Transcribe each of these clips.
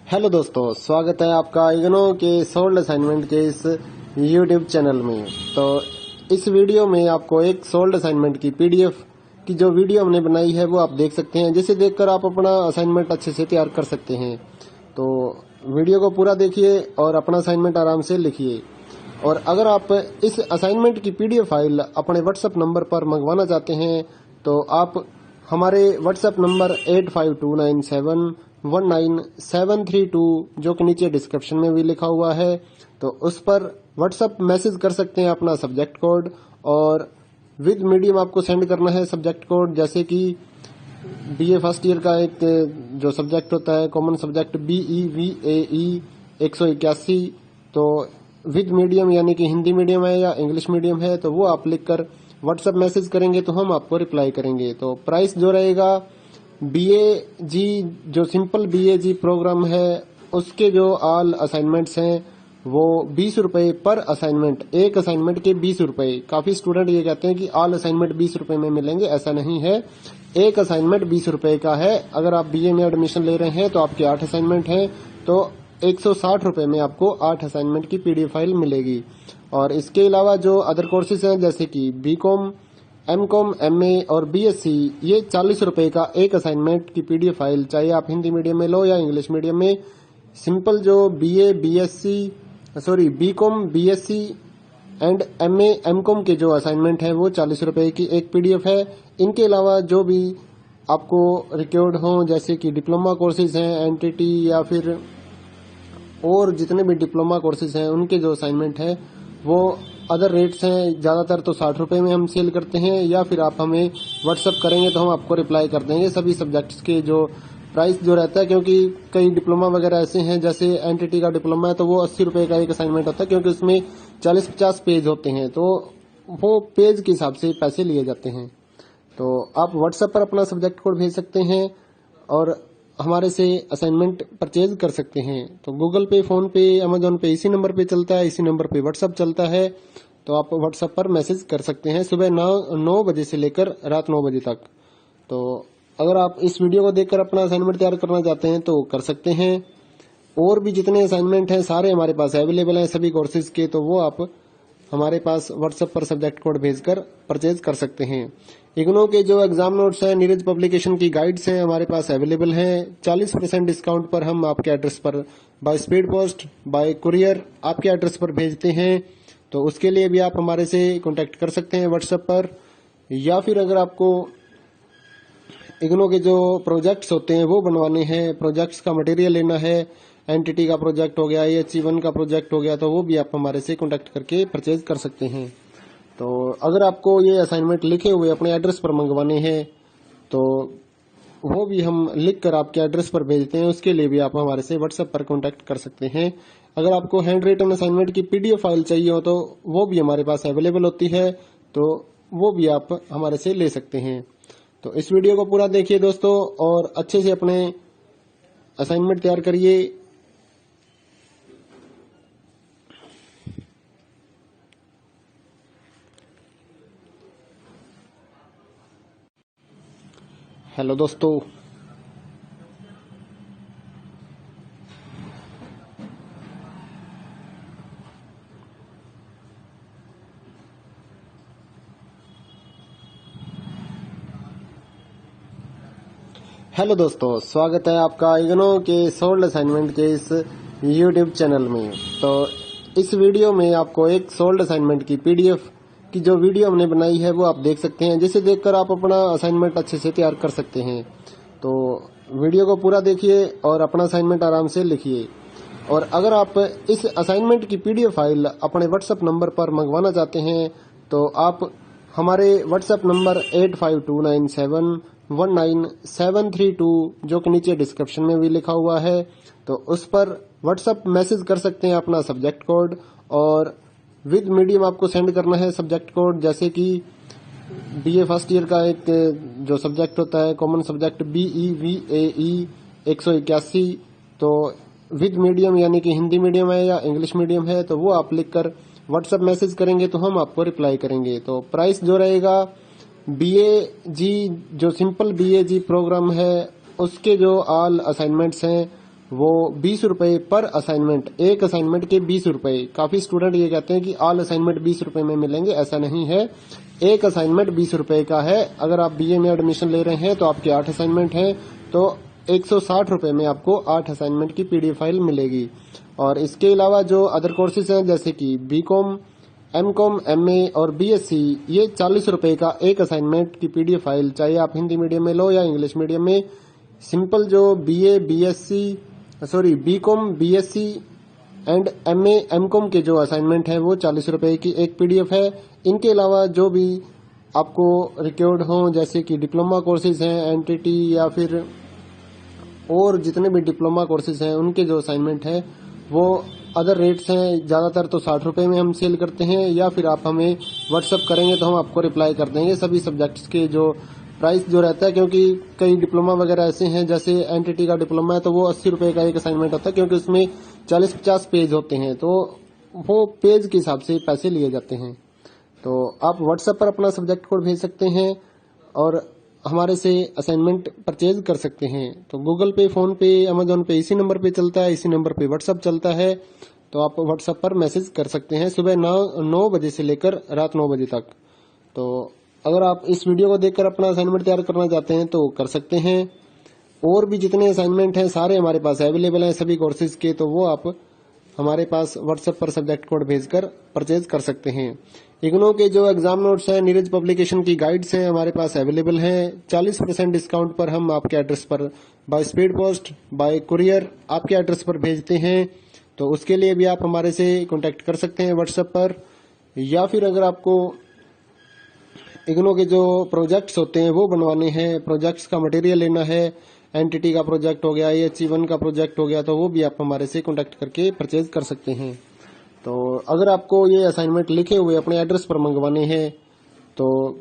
Hello दोस्तों, स्वागत है आपका इग्नो के सोल्ड असाइनमेंट के इस यूट्यूब चैनल में। तो इस वीडियो में आपको एक सोल्ड असाइनमेंट की पीडीएफ की जो वीडियो हमने बनाई है वो आप देख सकते हैं, जिसे देखकर आप अपना असाइनमेंट अच्छे से तैयार कर सकते हैं। तो वीडियो को पूरा देखिए और अपना असाइनमेंट आराम से लिखिए। और अगर आप इस असाइनमेंट की पीडीएफ फाइल अपने व्हाट्सएप नंबर पर मंगवाना चाहते हैं तो आप हमारे व्हाट्सएप नंबर 8529719732 जो कि नीचे डिस्क्रिप्शन में भी लिखा हुआ है, तो उस पर व्हाट्सएप मैसेज कर सकते हैं अपना सब्जेक्ट कोड, और विद मीडियम आपको सेंड करना है सब्जेक्ट कोड। जैसे कि बीए फर्स्ट ईयर का एक जो सब्जेक्ट होता है कॉमन सब्जेक्ट BEVAE 181, तो विद मीडियम यानी कि हिंदी मीडियम है या इंग्लिश मीडियम है तो वो आप लिखकर व्हाट्सएप मैसेज करेंगे तो हम आपको रिप्लाई करेंगे। तो प्राइस जो रहेगा BAG जो सिंपल BAG प्रोग्राम है उसके जो ऑल असाइनमेंट्स हैं वो 20 रुपए पर असाइनमेंट, एक असाइनमेंट के 20 रुपए। काफी स्टूडेंट ये कहते हैं कि ऑल असाइनमेंट 20 रुपए में मिलेंगे, ऐसा नहीं है। एक असाइनमेंट 20 रुपए का है। अगर आप BA में एडमिशन ले रहे हैं तो आपके 8 असाइनमेंट हैं तो 160 रुपए में आपको 8 असाइनमेंट की पीडीएफ फाइल मिलेगी। और इसके अलावा जो अदर कोर्सेज हैं जैसे कि BCom, MCom, MA और BSc, ये 40 रुपए का एक असाइनमेंट की पीडीएफ फाइल, चाहे आप हिंदी मीडियम में लो या इंग्लिश मीडियम में। सिंपल जो BCom, BSc and MA, MCom के जो असाइनमेंट है वो 40 रुपए की एक पीडीएफ है। इनके अलावा जो भी आपको रिक्वायर्ड हो जैसे कि डिप्लोमा कोर्सेज हैं, NTT या फिर और जितने भी डिप्लोमा कोर्सेज हैं उनके जो असाइनमेंट है वो अदर रेट्स हैं। ज्यादातर तो 60 रुपए में हम सेल करते हैं, या फिर आप हमें व्हाट्सअप करेंगे तो हम आपको रिप्लाई कर देंगे सभी सब्जेक्ट्स के जो प्राइस जो रहता है। क्योंकि कई डिप्लोमा वगैरह ऐसे हैं, जैसे NTT का डिप्लोमा है तो वो 80 रुपए का एक असाइनमेंट होता है, क्योंकि उसमें 40-50 पेज होते हैं तो वो पेज के हिसाब से पैसे लिए जाते हैं। तो आप व्हाट्सएप पर अपना सब्जेक्ट कोड भेज सकते हैं और हमारे से असाइनमेंट परचेज कर सकते हैं। तो गूगल पे, फोन पे, अमेजोन पे इसी नंबर पे चलता है, इसी नंबर पे व्हाट्सएप चलता है। तो आप व्हाट्सएप पर मैसेज कर सकते हैं सुबह 9 बजे से लेकर रात 9 बजे तक। तो अगर आप इस वीडियो को देखकर अपना असाइनमेंट तैयार करना चाहते हैं तो कर सकते हैं। और भी जितने असाइनमेंट हैं सारे हमारे पास अवेलेबल हैं सभी कोर्सेज के, तो वो आप हमारे पास व्हाट्सएप पर सब्जेक्ट कोड भेजकर परचेज कर सकते हैं। इग्नो के जो एग्जाम नोट्स हैं, नीरज पब्लिकेशन की गाइड्स हैं हमारे पास अवेलेबल हैं। 40% डिस्काउंट पर हम आपके एड्रेस पर by speed post, bye courier आपके एड्रेस पर भेजते हैं। तो उसके लिए भी आप हमारे से कांटेक्ट कर सकते हैं व्हाट्सएप पर। या फिर अगर आपको इग्नो के जो प्रोजेक्ट्स होते हैं वो बनवाने हैं, प्रोजेक्ट्स का मटेरियल लेना है, NTT का प्रोजेक्ट हो गया, HE1 का प्रोजेक्ट हो गया, तो वो भी आप हमारे से कांटेक्ट करके परचेज कर सकते हैं। तो अगर आपको ये असाइनमेंट लिखे हुए अपने एड्रेस पर मंगवाने हैं तो वो भी हम लिख कर आपके एड्रेस पर भेजते हैं, उसके लिए भी आप हमारे से व्हाट्सएप पर कांटेक्ट कर सकते हैं। अगर आपको हैंड रिटन असाइनमेंट की पीडीएफ फाइल चाहिए हो तो वो भी हमारे पास अवेलेबल होती है, तो वो भी आप हमारे से ले सकते हैं। तो इस वीडियो को पूरा देखिए दोस्तों और अच्छे से अपने असाइनमेंट तैयार करिए। हेलो दोस्तों, हेलो दोस्तों, स्वागत है आपका इग्नो के सोल्ड असाइनमेंट के इस यूट्यूब चैनल में। तो इस वीडियो में आपको एक सोल्ड असाइनमेंट की पीडीएफ की जो वीडियो हमने बनाई है वो आप देख सकते हैं, जिसे देखकर आप अपना असाइनमेंट अच्छे से तैयार कर सकते हैं। तो वीडियो को पूरा देखिए और अपना असाइनमेंट आराम से लिखिए। और अगर आप इस असाइनमेंट की पीडीएफ फाइल अपने व्हाट्सएप नंबर पर मंगवाना चाहते हैं तो आप हमारे व्हाट्सएप नंबर 8529719732 जो कि नीचे डिस्क्रिप्शन में भी लिखा हुआ है, तो उस पर व्हाट्सएप मैसेज कर सकते हैं अपना सब्जेक्ट कोड, और विद मीडियम आपको सेंड करना है सब्जेक्ट कोड। जैसे कि BA फर्स्ट ईयर का एक जो सब्जेक्ट होता है कॉमन सब्जेक्ट BEVAE 181, तो विद मीडियम यानी कि हिंदी मीडियम है या इंग्लिश मीडियम है तो वो आप लिखकर व्हाट्सएप मैसेज करेंगे तो हम आपको रिप्लाई करेंगे। तो प्राइस जो रहेगा BAG जो सिंपल BAG प्रोग्राम है उसके जो ऑल असाइनमेंट्स हैं वो 20 रुपए पर असाइनमेंट, एक असाइनमेंट के 20 रुपए। काफी स्टूडेंट ये कहते हैं कि ऑल असाइनमेंट 20 रुपए में मिलेंगे, ऐसा नहीं है। एक असाइनमेंट 20 रुपए का है। अगर आप बीए में एडमिशन ले रहे हैं तो आपके 8 असाइनमेंट हैं, तो 160 रुपए में आपको 8 असाइनमेंट की पीडीएफ फाइल मिलेगी। और इसके अलावा जो अदर कोर्सेज हैं जैसे कि बीकॉम, एमकॉम, एमए और बीएससी, ये 40 रुपए का एक असाइनमेंट की पीडीएफ फाइल, चाहे आप हिंदी मीडियम में लो या इंग्लिश मीडियम में। सिंपल जो BCom, BSc and MA, MCom के जो असाइनमेंट है वो 40 रुपए की एक पीडीएफ है। इनके अलावा जो भी आपको रिक्वायर्ड हो जैसे कि डिप्लोमा कोर्सेज हैं, एनटीटी या फिर और जितने भी डिप्लोमा कोर्सेज हैं उनके जो असाइनमेंट है वो अदर रेट्स हैं। ज्यादातर तो 60 रुपए में हम सेल करते हैं, या फिर आप हमें व्हाट्सअप करेंगे तो हम आपको रिप्लाई कर देंगे सभी सब्जेक्ट्स के जो प्राइस जो रहता है। क्योंकि कई डिप्लोमा वगैरह ऐसे हैं, जैसे एनटीटी का डिप्लोमा है तो वो 80 रुपए का एक असाइनमेंट होता है, क्योंकि उसमें 40-50 पेज होते हैं, तो वो पेज के हिसाब से पैसे लिए जाते हैं। तो आप व्हाट्सएप पर अपना सब्जेक्ट कोड भेज सकते हैं और हमारे से असाइनमेंट परचेज कर सकते हैं। तो गूगल पे, फोन पे, अमेजोन पे इसी नंबर पे चलता है, इसी नंबर पे व्हाट्सएप चलता है। तो आप व्हाट्सएप पर मैसेज कर सकते हैं सुबह 9 बजे से लेकर रात 9 बजे तक। तो अगर आप इस वीडियो को देखकर अपना असाइनमेंट तैयार करना चाहते हैं तो कर सकते हैं। और भी जितने असाइनमेंट हैं सारे हमारे पास अवेलेबल हैं सभी कोर्सेज के, तो वो आप हमारे पास व्हाट्सएप पर सब्जेक्ट कोड भेजकर परचेज कर सकते हैं। इग्नो के जो एग्जाम नोट्स हैं, नीरज पब्लिकेशन की गाइड्स हैं हमारे पास अवेलेबल हैं। 40% डिस्काउंट पर हम आपके एड्रेस पर by speed post, bye courier आपके एड्रेस पर भेजते हैं। तो उसके लिए भी आप हमारे से कांटेक्ट कर सकते हैं व्हाट्सएप पर। या फिर अगर आपको इग्नो के जो प्रोजेक्ट्स होते हैं वो बनवाने हैं, प्रोजेक्ट्स का मटेरियल लेना है, एनटीटी का प्रोजेक्ट हो गया, AHE1 का प्रोजेक्ट हो गया, तो वो भी आप हमारे से कांटेक्ट करके परचेज कर सकते हैं। तो अगर आपको ये असाइनमेंट लिखे हुए अपने एड्रेस पर मंगवाने हैं तो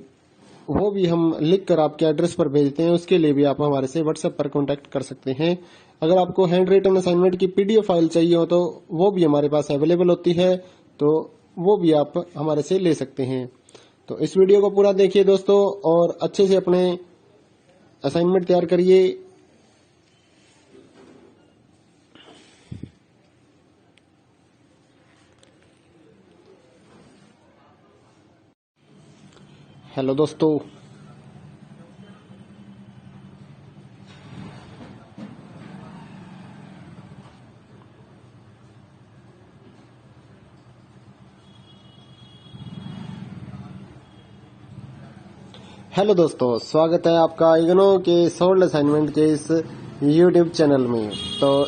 वो भी हम लिख कर आपके एड्रेस पर भेजते हैं, उसके लिए भी आप हमारे से व्हाट्सएप पर कांटेक्ट कर सकते हैं। अगर आपको हैंड रिटन असाइनमेंट की पीडीएफ फाइल चाहिए हो तो वो भी हमारे पास अवेलेबल होती है, तो वो भी आप हमारे से ले सकते हैं। तो इस वीडियो को पूरा देखिए दोस्तों और अच्छे से अपने असाइनमेंट तैयार करिए। हेलो दोस्तों, स्वागत है आपका इग्नो के सोल्ड असाइनमेंट के इस यूट्यूब चैनल में। तो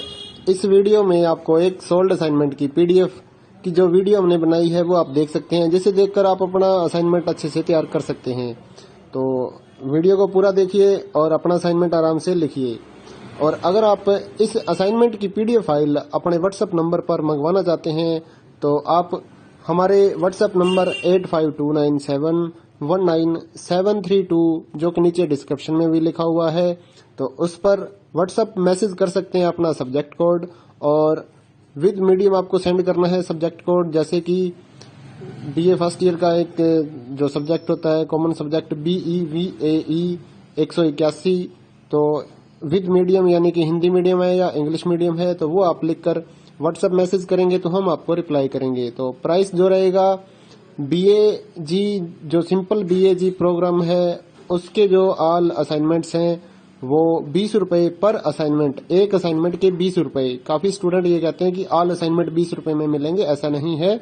इस वीडियो में आपको एक सोल्ड असाइनमेंट की पीडीएफ की जो वीडियो हमने बनाई है वो आप देख सकते हैं, जिसे देखकर आप अपना असाइनमेंट अच्छे से तैयार कर सकते हैं। तो वीडियो को पूरा देखिए और अपना असाइनमेंट आराम से लिखिए। और अगर आप इस असाइनमेंट की पीडीएफ फाइल अपने व्हाट्सएप नंबर पर मंगवाना चाहते हैं तो आप हमारे व्हाट्सएप नंबर 8529719732 जो कि नीचे डिस्क्रिप्शन में भी लिखा हुआ है, तो उस पर व्हाट्सएप मैसेज कर सकते हैं अपना सब्जेक्ट कोड। और विद मीडियम आपको सेंड करना है सब्जेक्ट कोड, जैसे कि बीए फर्स्ट ईयर का एक जो सब्जेक्ट होता है कॉमन सब्जेक्ट BEVAE 181, तो विद मीडियम यानी कि हिंदी मीडियम है या इंग्लिश मीडियम है तो वो आप लिखकर व्हाट्सएप मैसेज करेंगे तो हम आपको रिप्लाई करेंगे। तो प्राइस जो रहेगा BAG जो सिंपल BAG प्रोग्राम है उसके जो ऑल असाइनमेंट्स हैं वो 20 रुपए पर असाइनमेंट, एक असाइनमेंट के 20 रुपए। काफी स्टूडेंट ये कहते हैं कि ऑल असाइनमेंट 20 रुपए में मिलेंगे, ऐसा नहीं है।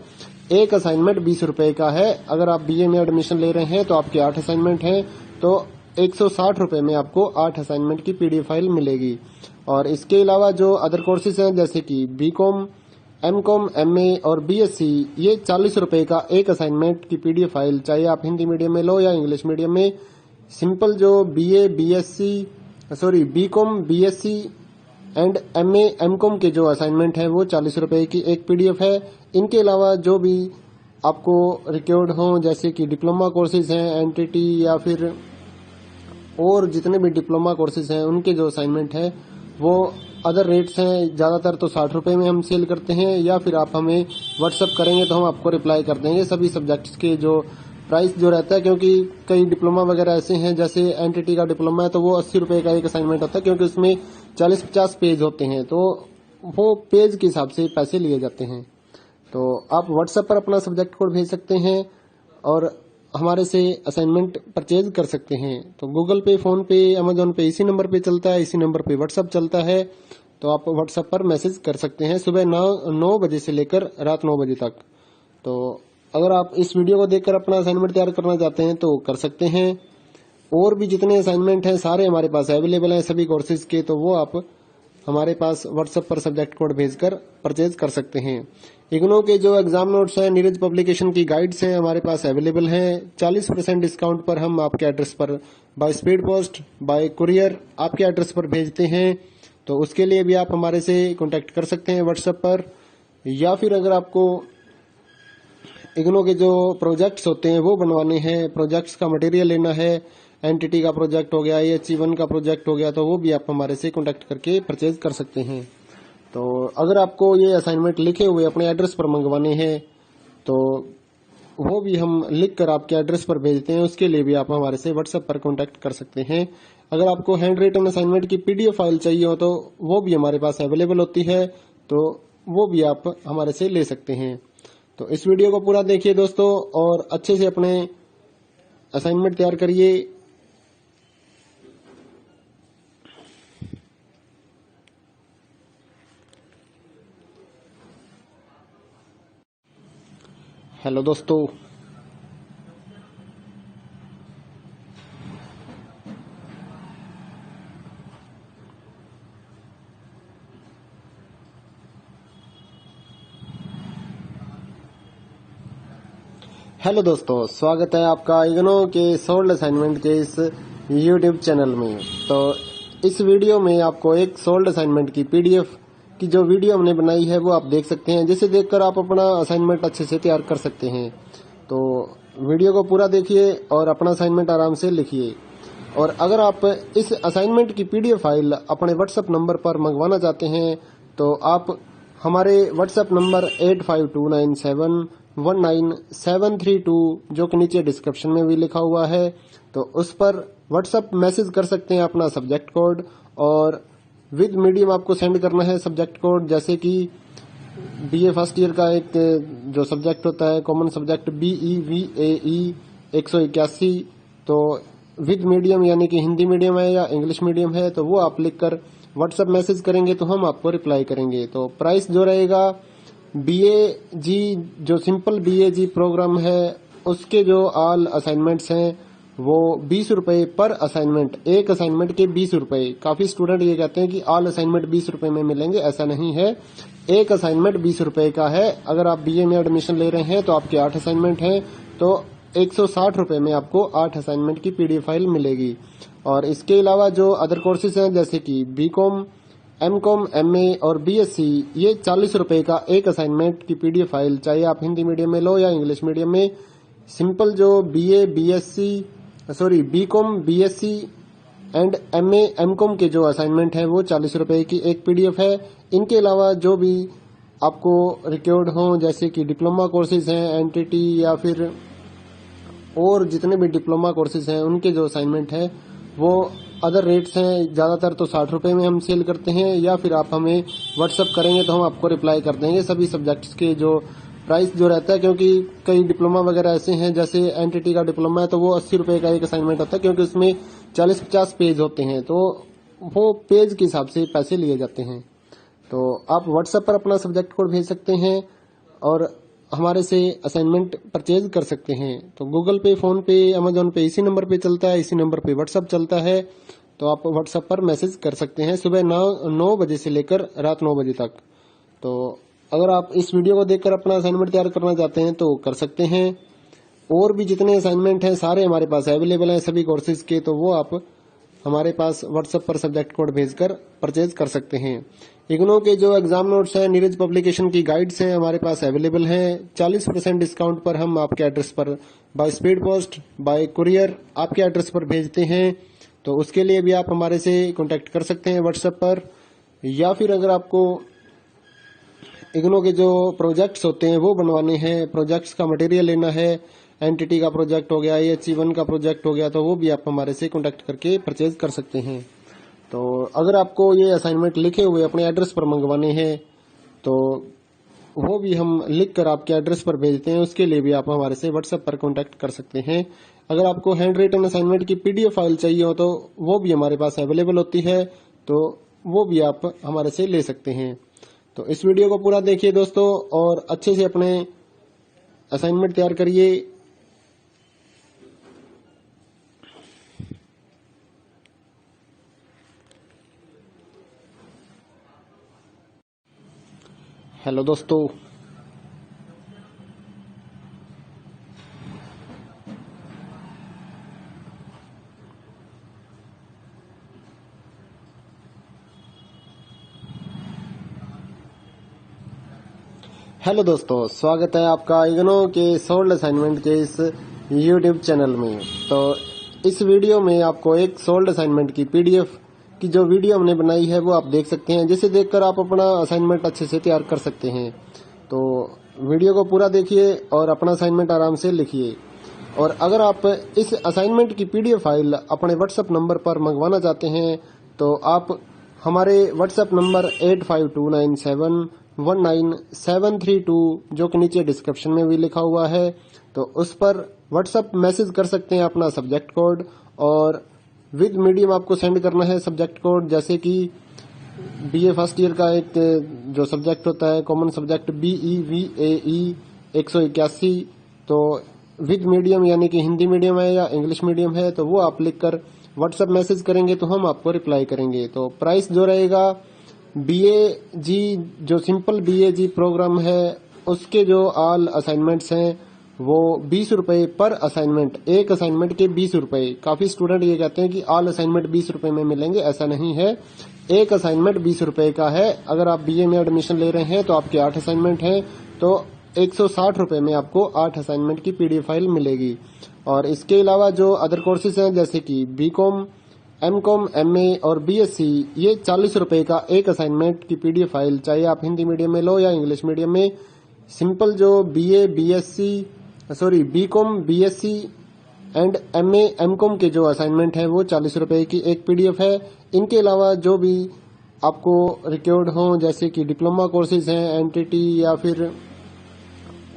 एक असाइनमेंट 20 रुपए का है। अगर आप बीए में एडमिशन ले रहे हैं तो आपके 8 असाइनमेंट हैं, तो 160 रुपए में आपको 8 असाइनमेंट की पीडीएफ फाइल मिलेगी। और इसके अलावा जो अदर कोर्सेज हैं जैसे कि बीकॉम, एमकॉम, एमए और बीएससी, ये 40 रुपए का एक असाइनमेंट की पीडीएफ फाइल, चाहे आप हिंदी मीडियम में लो या इंग्लिश मीडियम में। सिंपल जो BCom, BSc and MA, MCom के जो असाइनमेंट है वो 40 रुपए की एक पीडीएफ है। इनके अलावा जो भी आपको रिक्वायर्ड हो जैसे कि डिप्लोमा कोर्सेज हैं, एनटीटी या फिर और जितने भी डिप्लोमा कोर्सेज हैं उनके जो असाइनमेंट है वो अदर रेट्स हैं। ज्यादातर तो 60 रुपए में हम सेल करते हैं, या फिर आप हमें व्हाट्सएप करेंगे तो हम आपको रिप्लाई कर देंगे सभी सब्जेक्ट्स के जो प्राइस जो रहता है, क्योंकि कई डिप्लोमा वगैरह ऐसे हैं, जैसे एनटीटी का डिप्लोमा है तो वो 80 रुपए का एक असाइनमेंट होता है, क्योंकि उसमें 40-50 पेज होते हैं, तो वो पेज के हिसाब से पैसे लिए जाते हैं। तो आप व्हाट्सएप पर अपना सब्जेक्ट कोड भेज सकते हैं और हमारे से असाइनमेंट परचेज कर सकते हैं। तो गूगल पे, फोन पे, अमेजोन पे इसी नंबर पे चलता है, इसी नंबर पे व्हाट्सएप चलता है। तो आप व्हाट्सएप पर मैसेज कर सकते हैं सुबह 9 बजे से लेकर रात 9 बजे तक। तो अगर आप इस वीडियो को देखकर अपना असाइनमेंट तैयार करना चाहते हैं तो कर सकते हैं। और भी जितने असाइनमेंट हैं सारे हमारे पास अवेलेबल हैं सभी कोर्सेज के, तो वो आप हमारे पास व्हाट्सएप पर सब्जेक्ट कोड भेजकर परचेज कर सकते हैं। इग्नो के जो एग्जाम नोट्स हैं, नीरज पब्लिकेशन की गाइड्स हैं, हमारे पास अवेलेबल हैं। 40% डिस्काउंट पर हम आपके एड्रेस पर by speed post, bye courier आपके एड्रेस पर भेजते हैं। तो उसके लिए भी आप हमारे से कांटेक्ट कर सकते हैं व्हाट्सएप पर, या फिर अगर आपको इग्नो के जो प्रोजेक्ट्स होते हैं वो बनवाने हैं, प्रोजेक्ट्स का मटेरियल लेना है, एनटीटी का प्रोजेक्ट हो गया, AHE1 का प्रोजेक्ट हो गया, तो वो भी आप हमारे से कांटेक्ट करके परचेज कर सकते हैं। तो अगर आपको ये असाइनमेंट लिखे हुए अपने एड्रेस पर मंगवाने हैं तो वो भी हम लिख कर आपके एड्रेस पर भेजते हैं, उसके लिए भी आप हमारे से व्हाट्सएप पर कांटेक्ट कर सकते हैं। अगर आपको हैंड रिटन असाइनमेंट की PDF फाइल चाहिए हो तो वो भी हमारे पास अवेलेबल होती है, तो वो भी आप हमारे से ले सकते हैं। तो इस वीडियो को पूरा देखिए दोस्तों और अच्छे से अपने असाइनमेंट तैयार करिए। हेलो दोस्तों, स्वागत है आपका इग्नो के सोल्ड असाइनमेंट के इस YouTube चैनल में। तो इस वीडियो में आपको एक सोल्ड असाइनमेंट की PDF की जो वीडियो हमने बनाई है वो आप देख सकते हैं, जिसे देखकर आप अपना असाइनमेंट अच्छे से तैयार कर सकते हैं। तो वीडियो को पूरा देखिए और अपना असाइनमेंट आराम से लिखिए। और अगर आप इस असाइनमेंट की PDF फाइल अपने व्हाट्सएप नंबर पर मंगवाना चाहते हैं तो आप हमारे व्हाट्सएप नंबर 8529719732 जो कि नीचे डिस्क्रिप्शन में भी लिखा हुआ है, तो उस पर व्हाट्सएप मैसेज कर सकते हैं अपना सब्जेक्ट कोड, और विद मीडियम आपको सेंड करना है सब्जेक्ट कोड। जैसे कि BA फर्स्ट ईयर का एक जो सब्जेक्ट होता है कॉमन सब्जेक्ट BEVAE 181, तो विद मीडियम यानी कि हिंदी मीडियम है या इंग्लिश मीडियम है, तो वो आप लिखकर व्हाट्सएप मैसेज करेंगे तो हम आपको रिप्लाई करेंगे। तो प्राइस जो रहेगा BAG जो सिंपल BAG प्रोग्राम है उसके जो ऑल असाइनमेंट्स हैं वो 20 रुपए पर असाइनमेंट, एक असाइनमेंट के 20 रुपए। काफी स्टूडेंट ये कहते हैं कि ऑल असाइनमेंट 20 रुपए में मिलेंगे, ऐसा नहीं है। एक असाइनमेंट 20 रुपए का है। अगर आप BA में एडमिशन ले रहे हैं तो आपके 8 असाइनमेंट हैं, तो 160 रुपए में आपको 8 असाइनमेंट की PDF फाइल मिलेगी। और इसके अलावा जो अदर कोर्सेज हैं जैसे कि BCom, MCom, MA और BSc, ये 40 रुपए का एक असाइनमेंट की PDF फाइल, चाहे आप हिंदी मीडियम में लो या इंग्लिश मीडियम में। सिंपल जो BCom, BSc and MA, MCom के जो असाइनमेंट है वो 40 रुपए की एक PDF है। इनके अलावा जो भी आपको रिक्वायर्ड हो, जैसे कि डिप्लोमा कोर्सेज हैं, एनटीटी या फिर और जितने भी डिप्लोमा कोर्सेज हैं उनके जो असाइनमेंट है वो अदर रेट्स हैं। ज्यादातर तो 60 रुपए में हम सेल करते हैं, या फिर आप हमें व्हाट्सएप करेंगे तो हम आपको रिप्लाई कर देंगे सभी सब्जेक्ट्स के जो प्राइस जो रहता है, क्योंकि कई डिप्लोमा वगैरह ऐसे हैं, जैसे एनटीटी का डिप्लोमा है तो वो 80 रुपए का एक असाइनमेंट होता है, क्योंकि उसमें 40-50 पेज होते हैं, तो वो पेज के हिसाब से पैसे लिए जाते हैं। तो आप व्हाट्सएप पर अपना सब्जेक्ट कोड भेज सकते हैं और हमारे से असाइनमेंट परचेज कर सकते हैं। तो गूगल पे, फोन पे, अमेजोन पे इसी नंबर पे चलता है, इसी नंबर पे व्हाट्सएप चलता है। तो आप व्हाट्सएप पर मैसेज कर सकते हैं सुबह 9 बजे से लेकर रात 9 बजे तक। तो अगर आप इस वीडियो को देखकर अपना असाइनमेंट तैयार करना चाहते हैं तो कर सकते हैं। और भी जितने असाइनमेंट हैं सारे हमारे पास अवेलेबल हैं सभी कोर्सेज के, तो वो आप हमारे पास व्हाट्सएप पर सब्जेक्ट कोड भेजकर परचेज कर सकते हैं। इग्नो के जो एग्जाम नोट्स हैं, नीरज पब्लिकेशन की गाइड्स हैं, हमारे पास अवेलेबल हैं। 40% डिस्काउंट पर हम आपके एड्रेस पर by speed post, bye courier आपके एड्रेस पर भेजते हैं। तो उसके लिए भी आप हमारे से कांटेक्ट कर सकते हैं व्हाट्सएप पर, या फिर अगर आपको इग्नो के जो प्रोजेक्ट्स होते हैं वो बनवाने हैं, प्रोजेक्ट्स का मटेरियल लेना है, एंटिटी का प्रोजेक्ट हो गया, AHE1 का प्रोजेक्ट हो गया, तो वो भी आप हमारे से कॉन्टेक्ट करके परचेज कर सकते हैं। तो अगर आपको ये असाइनमेंट लिखे हुए अपने एड्रेस पर मंगवाने हैं तो वो भी हम लिख कर आपके एड्रेस पर भेजते हैं, उसके लिए भी आप हमारे से व्हाट्सएप पर कॉन्टेक्ट कर सकते हैं। अगर आपको हैंड रिटन असाइनमेंट की PDF फाइल चाहिए हो तो वो भी हमारे पास अवेलेबल होती है, तो वो भी आप हमारे से ले सकते हैं। तो इस वीडियो को पूरा देखिए दोस्तों और अच्छे से अपने असाइनमेंट तैयार करिए। हेलो दोस्तों, स्वागत है आपका इग्नो के सोल्ड असाइनमेंट के इस YouTube चैनल में। तो इस वीडियो में आपको एक सोल्ड असाइनमेंट की PDF की जो वीडियो हमने बनाई है वो आप देख सकते हैं, जिसे देखकर आप अपना असाइनमेंट अच्छे से तैयार कर सकते हैं। तो वीडियो को पूरा देखिए और अपना असाइनमेंट आराम से लिखिए। और अगर आप इस असाइनमेंट की PDF फाइल अपने व्हाट्सएप नंबर पर मंगवाना चाहते हैं तो आप हमारे व्हाट्सएप नंबर 8529719732 जो कि नीचे डिस्क्रिप्शन में भी लिखा हुआ है, तो उस पर व्हाट्सएप मैसेज कर सकते हैं अपना सब्जेक्ट कोड, और विद मीडियम आपको सेंड करना है सब्जेक्ट कोड। जैसे कि BA फर्स्ट ईयर का एक जो सब्जेक्ट होता है कॉमन सब्जेक्ट BEVAE 181, तो विद मीडियम यानी कि हिंदी मीडियम है या इंग्लिश मीडियम है, तो वो आप लिखकर व्हाट्सएप मैसेज करेंगे तो हम आपको रिप्लाई करेंगे। तो प्राइस जो रहेगा BAG जो सिंपल BAG प्रोग्राम है उसके जो ऑल असाइनमेंट्स हैं वो 20 रुपए पर असाइनमेंट, एक असाइनमेंट के 20 रुपए। काफी स्टूडेंट ये कहते हैं कि ऑल असाइनमेंट 20 रुपए में मिलेंगे, ऐसा नहीं है। एक असाइनमेंट 20 रुपए का है। अगर आप BA में एडमिशन ले रहे हैं तो आपके 8 असाइनमेंट हैं, तो 160 रुपए में आपको 8 असाइनमेंट की PDF फाइल मिलेगी। और इसके अलावा जो अदर कोर्सेज हैं जैसे कि BCom, MCom, MA और BSc, ये 40 रुपए का एक असाइनमेंट की PDF फाइल, चाहे आप हिंदी मीडियम में लो या इंग्लिश मीडियम में। सिंपल जो BCom, BSc and MA, MCom के जो असाइनमेंट है वो 40 रुपए की एक PDF है। इनके अलावा जो भी आपको रिक्वायर्ड हो जैसे कि डिप्लोमा कोर्सेज हैं, एंटिटी या फिर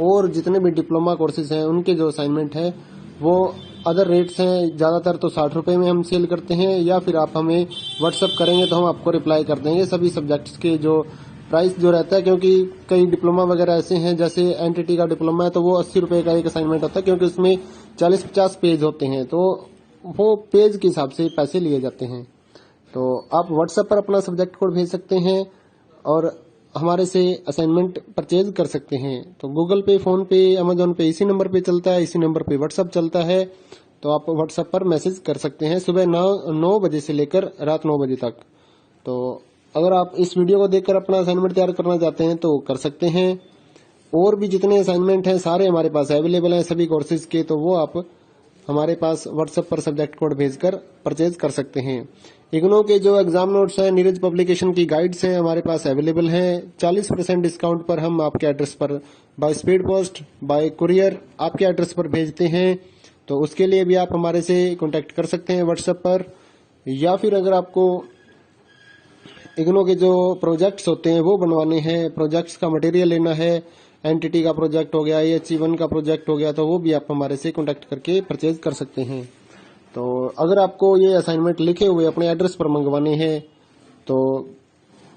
और जितने भी डिप्लोमा कोर्सेज हैं उनके जो असाइनमेंट है वो अदर रेट्स हैं। ज्यादातर तो 60 रुपए में हम सेल करते हैं, या फिर आप हमें व्हाट्सएप करेंगे तो हम आपको रिप्लाई कर देंगे सभी सब्जेक्ट्स के जो प्राइस जो रहता है। क्योंकि कई डिप्लोमा वगैरह ऐसे हैं, जैसे एंटिटी का डिप्लोमा है तो वो 80 रुपए का एक असाइनमेंट होता है, क्योंकि उसमें 40-50 पेज होते हैं, तो वो पेज के हिसाब से पैसे लिए जाते हैं। तो आप व्हाट्सएप पर अपना सब्जेक्ट कोड भेज सकते हैं और हमारे से असाइनमेंट परचेज कर सकते हैं। तो गूगल पे, फोन पे, अमेजोन पे इसी नंबर पे चलता है, इसी नंबर पे व्हाट्सएप चलता है। तो आप व्हाट्सएप पर मैसेज कर सकते हैं सुबह 9 बजे से लेकर रात 9 बजे तक। तो अगर आप इस वीडियो को देखकर अपना असाइनमेंट तैयार करना चाहते हैं तो कर सकते हैं। और भी जितने असाइनमेंट हैं सारे हमारे पास अवेलेबल हैं सभी कोर्सेज के, तो वो आप हमारे पास व्हाट्सएप पर सब्जेक्ट कोड भेजकर परचेज कर सकते हैं। इग्नो के जो एग्जाम नोट्स हैं, नीरज पब्लिकेशन की गाइड्स हैं हमारे पास अवेलेबल हैं। 40% डिस्काउंट पर हम आपके एड्रेस पर by speed post, bye courier आपके एड्रेस पर भेजते हैं। तो उसके लिए भी आप हमारे से कांटेक्ट कर सकते हैं व्हाट्सएप पर, या फिर अगर आपको इग्नो के जो प्रोजेक्ट्स होते हैं वो बनवाने हैं, प्रोजेक्ट्स का मटेरियल लेना है, एंटिटी का प्रोजेक्ट हो गया, AHE1 का प्रोजेक्ट हो गया, तो वो भी आप हमारे से कांटेक्ट करके परचेज कर सकते हैं। तो अगर आपको ये असाइनमेंट लिखे हुए अपने एड्रेस पर मंगवाने हैं तो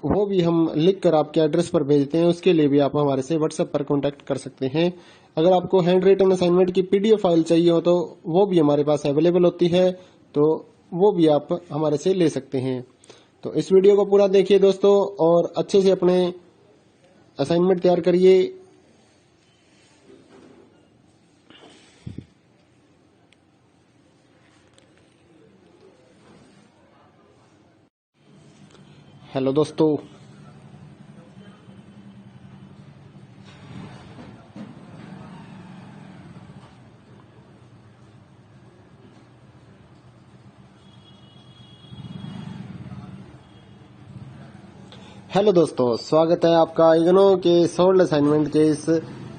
वो भी हम लिख कर आपके एड्रेस पर भेजते हैं, उसके लिए भी आप हमारे से व्हाट्सएप पर कांटेक्ट कर सकते हैं। अगर आपको हैंड रिटन असाइनमेंट की PDF फाइल चाहिए हो तो वो भी हमारे पास अवेलेबल होती है, तो वो भी आप हमारे से ले सकते हैं। तो इस वीडियो को पूरा देखिए दोस्तों और अच्छे से अपने असाइनमेंट तैयार करिए। हेलो दोस्तों, स्वागत है आपका इग्नो के सोल्ड असाइनमेंट के इस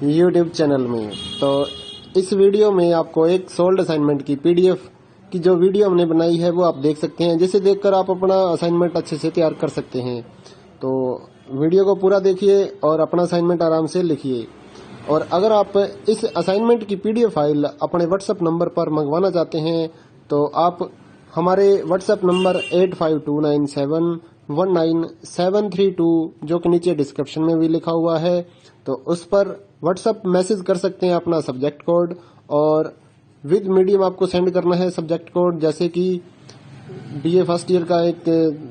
YouTube चैनल में। तो इस वीडियो में आपको एक सोल्ड असाइनमेंट की पीडीएफ की जो वीडियो हमने बनाई है वो आप देख सकते हैं, जिसे देखकर आप अपना असाइनमेंट अच्छे से तैयार कर सकते हैं। तो वीडियो को पूरा देखिए और अपना असाइनमेंट आराम से लिखिए। और अगर आप इस असाइनमेंट की पीडीएफ फाइल अपने व्हाट्सएप नंबर पर मंगवाना चाहते हैं तो आप हमारे व्हाट्सएप नंबर 8529719732 जो कि नीचे डिस्क्रिप्शन में भी लिखा हुआ है, तो उस पर व्हाट्सएप मैसेज कर सकते हैं अपना सब्जेक्ट कोड, और विद मीडियम आपको सेंड करना है सब्जेक्ट कोड। जैसे कि बीए फर्स्ट ईयर का एक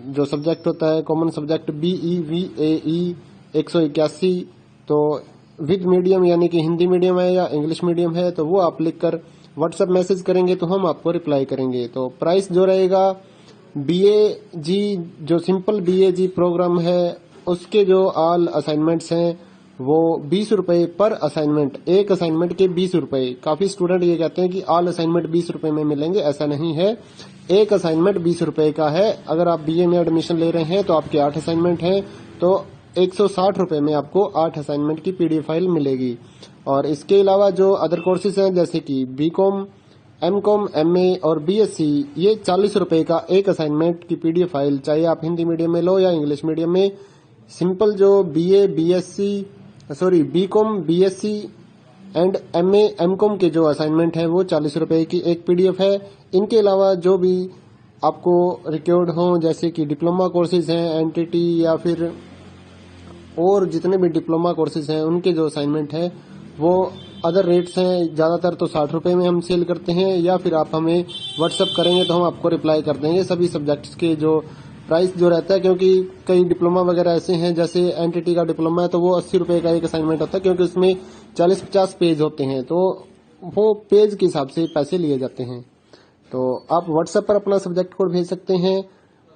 जो सब्जेक्ट होता है कॉमन सब्जेक्ट BEVAE 181, तो विद मीडियम यानी कि हिंदी मीडियम है या इंग्लिश मीडियम है, तो वो आप लिखकर व्हाट्सएप मैसेज करेंगे तो हम आपको रिप्लाई करेंगे। तो प्राइस जो रहेगा BAG जो सिंपल BAG प्रोग्राम है उसके जो ऑल असाइनमेंट्स हैं वो 20 रुपए पर असाइनमेंट, एक असाइनमेंट के 20 रुपए। काफी स्टूडेंट ये कहते हैं कि ऑल असाइनमेंट 20 रुपए में मिलेंगे, ऐसा नहीं है। एक असाइनमेंट 20 रुपए का है। अगर आप BA में एडमिशन ले रहे हैं तो आपके 8 असाइनमेंट हैं, तो 160 रुपए में आपको 8 असाइनमेंट की पीडीएफ फाइल मिलेगी। और इसके अलावा जो अदर कोर्सेज हैं जैसे कि BCom, MCom, MA और BSc, ये 40 रुपए का एक असाइनमेंट की पीडीएफ फाइल, चाहे आप हिंदी मीडियम में लो या इंग्लिश मीडियम में। सिंपल जो BCom, BSc and MA, MCom के जो असाइनमेंट है वो 40 रुपए की एक पीडीएफ है। इनके अलावा जो भी आपको रिक्वायर्ड हो जैसे कि डिप्लोमा कोर्सेज हैं, एनटीटी या फिर और जितने भी डिप्लोमा कोर्सेज हैं उनके जो असाइनमेंट है वो अदर रेट्स हैं। ज्यादातर तो 60 रुपए में हम सेल करते हैं, या फिर आप हमें व्हाट्सएप करेंगे तो हम आपको रिप्लाई कर देंगे सभी सब्जेक्ट्स के जो प्राइस जो रहता है। क्योंकि कई डिप्लोमा वगैरह ऐसे हैं, जैसे एनटीटी का डिप्लोमा है तो वो 80 रुपए का एक असाइनमेंट होता है, क्योंकि उसमें 40-50 पेज होते हैं, तो वो पेज के हिसाब से पैसे लिए जाते हैं। तो आप व्हाट्सएप पर अपना सब्जेक्ट कोड भेज सकते हैं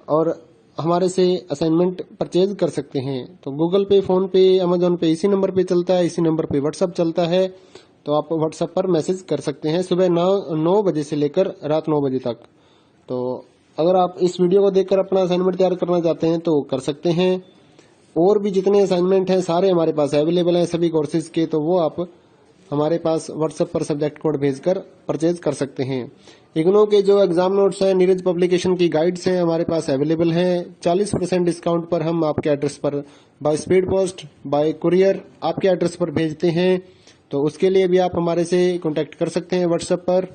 और हमारे से असाइनमेंट परचेज कर सकते हैं। तो गूगल पे, फोन पे, अमेजोन पे इसी नंबर पे चलता है, इसी नंबर पे व्हाट्सएप चलता है, तो आप व्हाट्सएप पर मैसेज कर सकते हैं सुबह 9 बजे से लेकर रात 9 बजे तक। तो अगर आप इस वीडियो को देखकर अपना असाइनमेंट तैयार करना चाहते हैं तो कर सकते हैं। और भी जितने असाइनमेंट हैं सारे हमारे पास अवेलेबल हैं सभी कोर्सेज के, तो वो आप हमारे पास व्हाट्सएप पर सब्जेक्ट कोड भेजकर परचेज कर सकते हैं। इग्नो के जो एग्जाम नोट्स हैं, नीरज पब्लिकेशन की गाइड्स हैं हमारे पास अवेलेबल हैं। 40% डिस्काउंट पर हम आपके एड्रेस पर by speed post, bye courier आपके एड्रेस पर भेजते हैं। तो उसके लिए भी आप हमारे से कांटेक्ट कर सकते हैं व्हाट्सएप पर।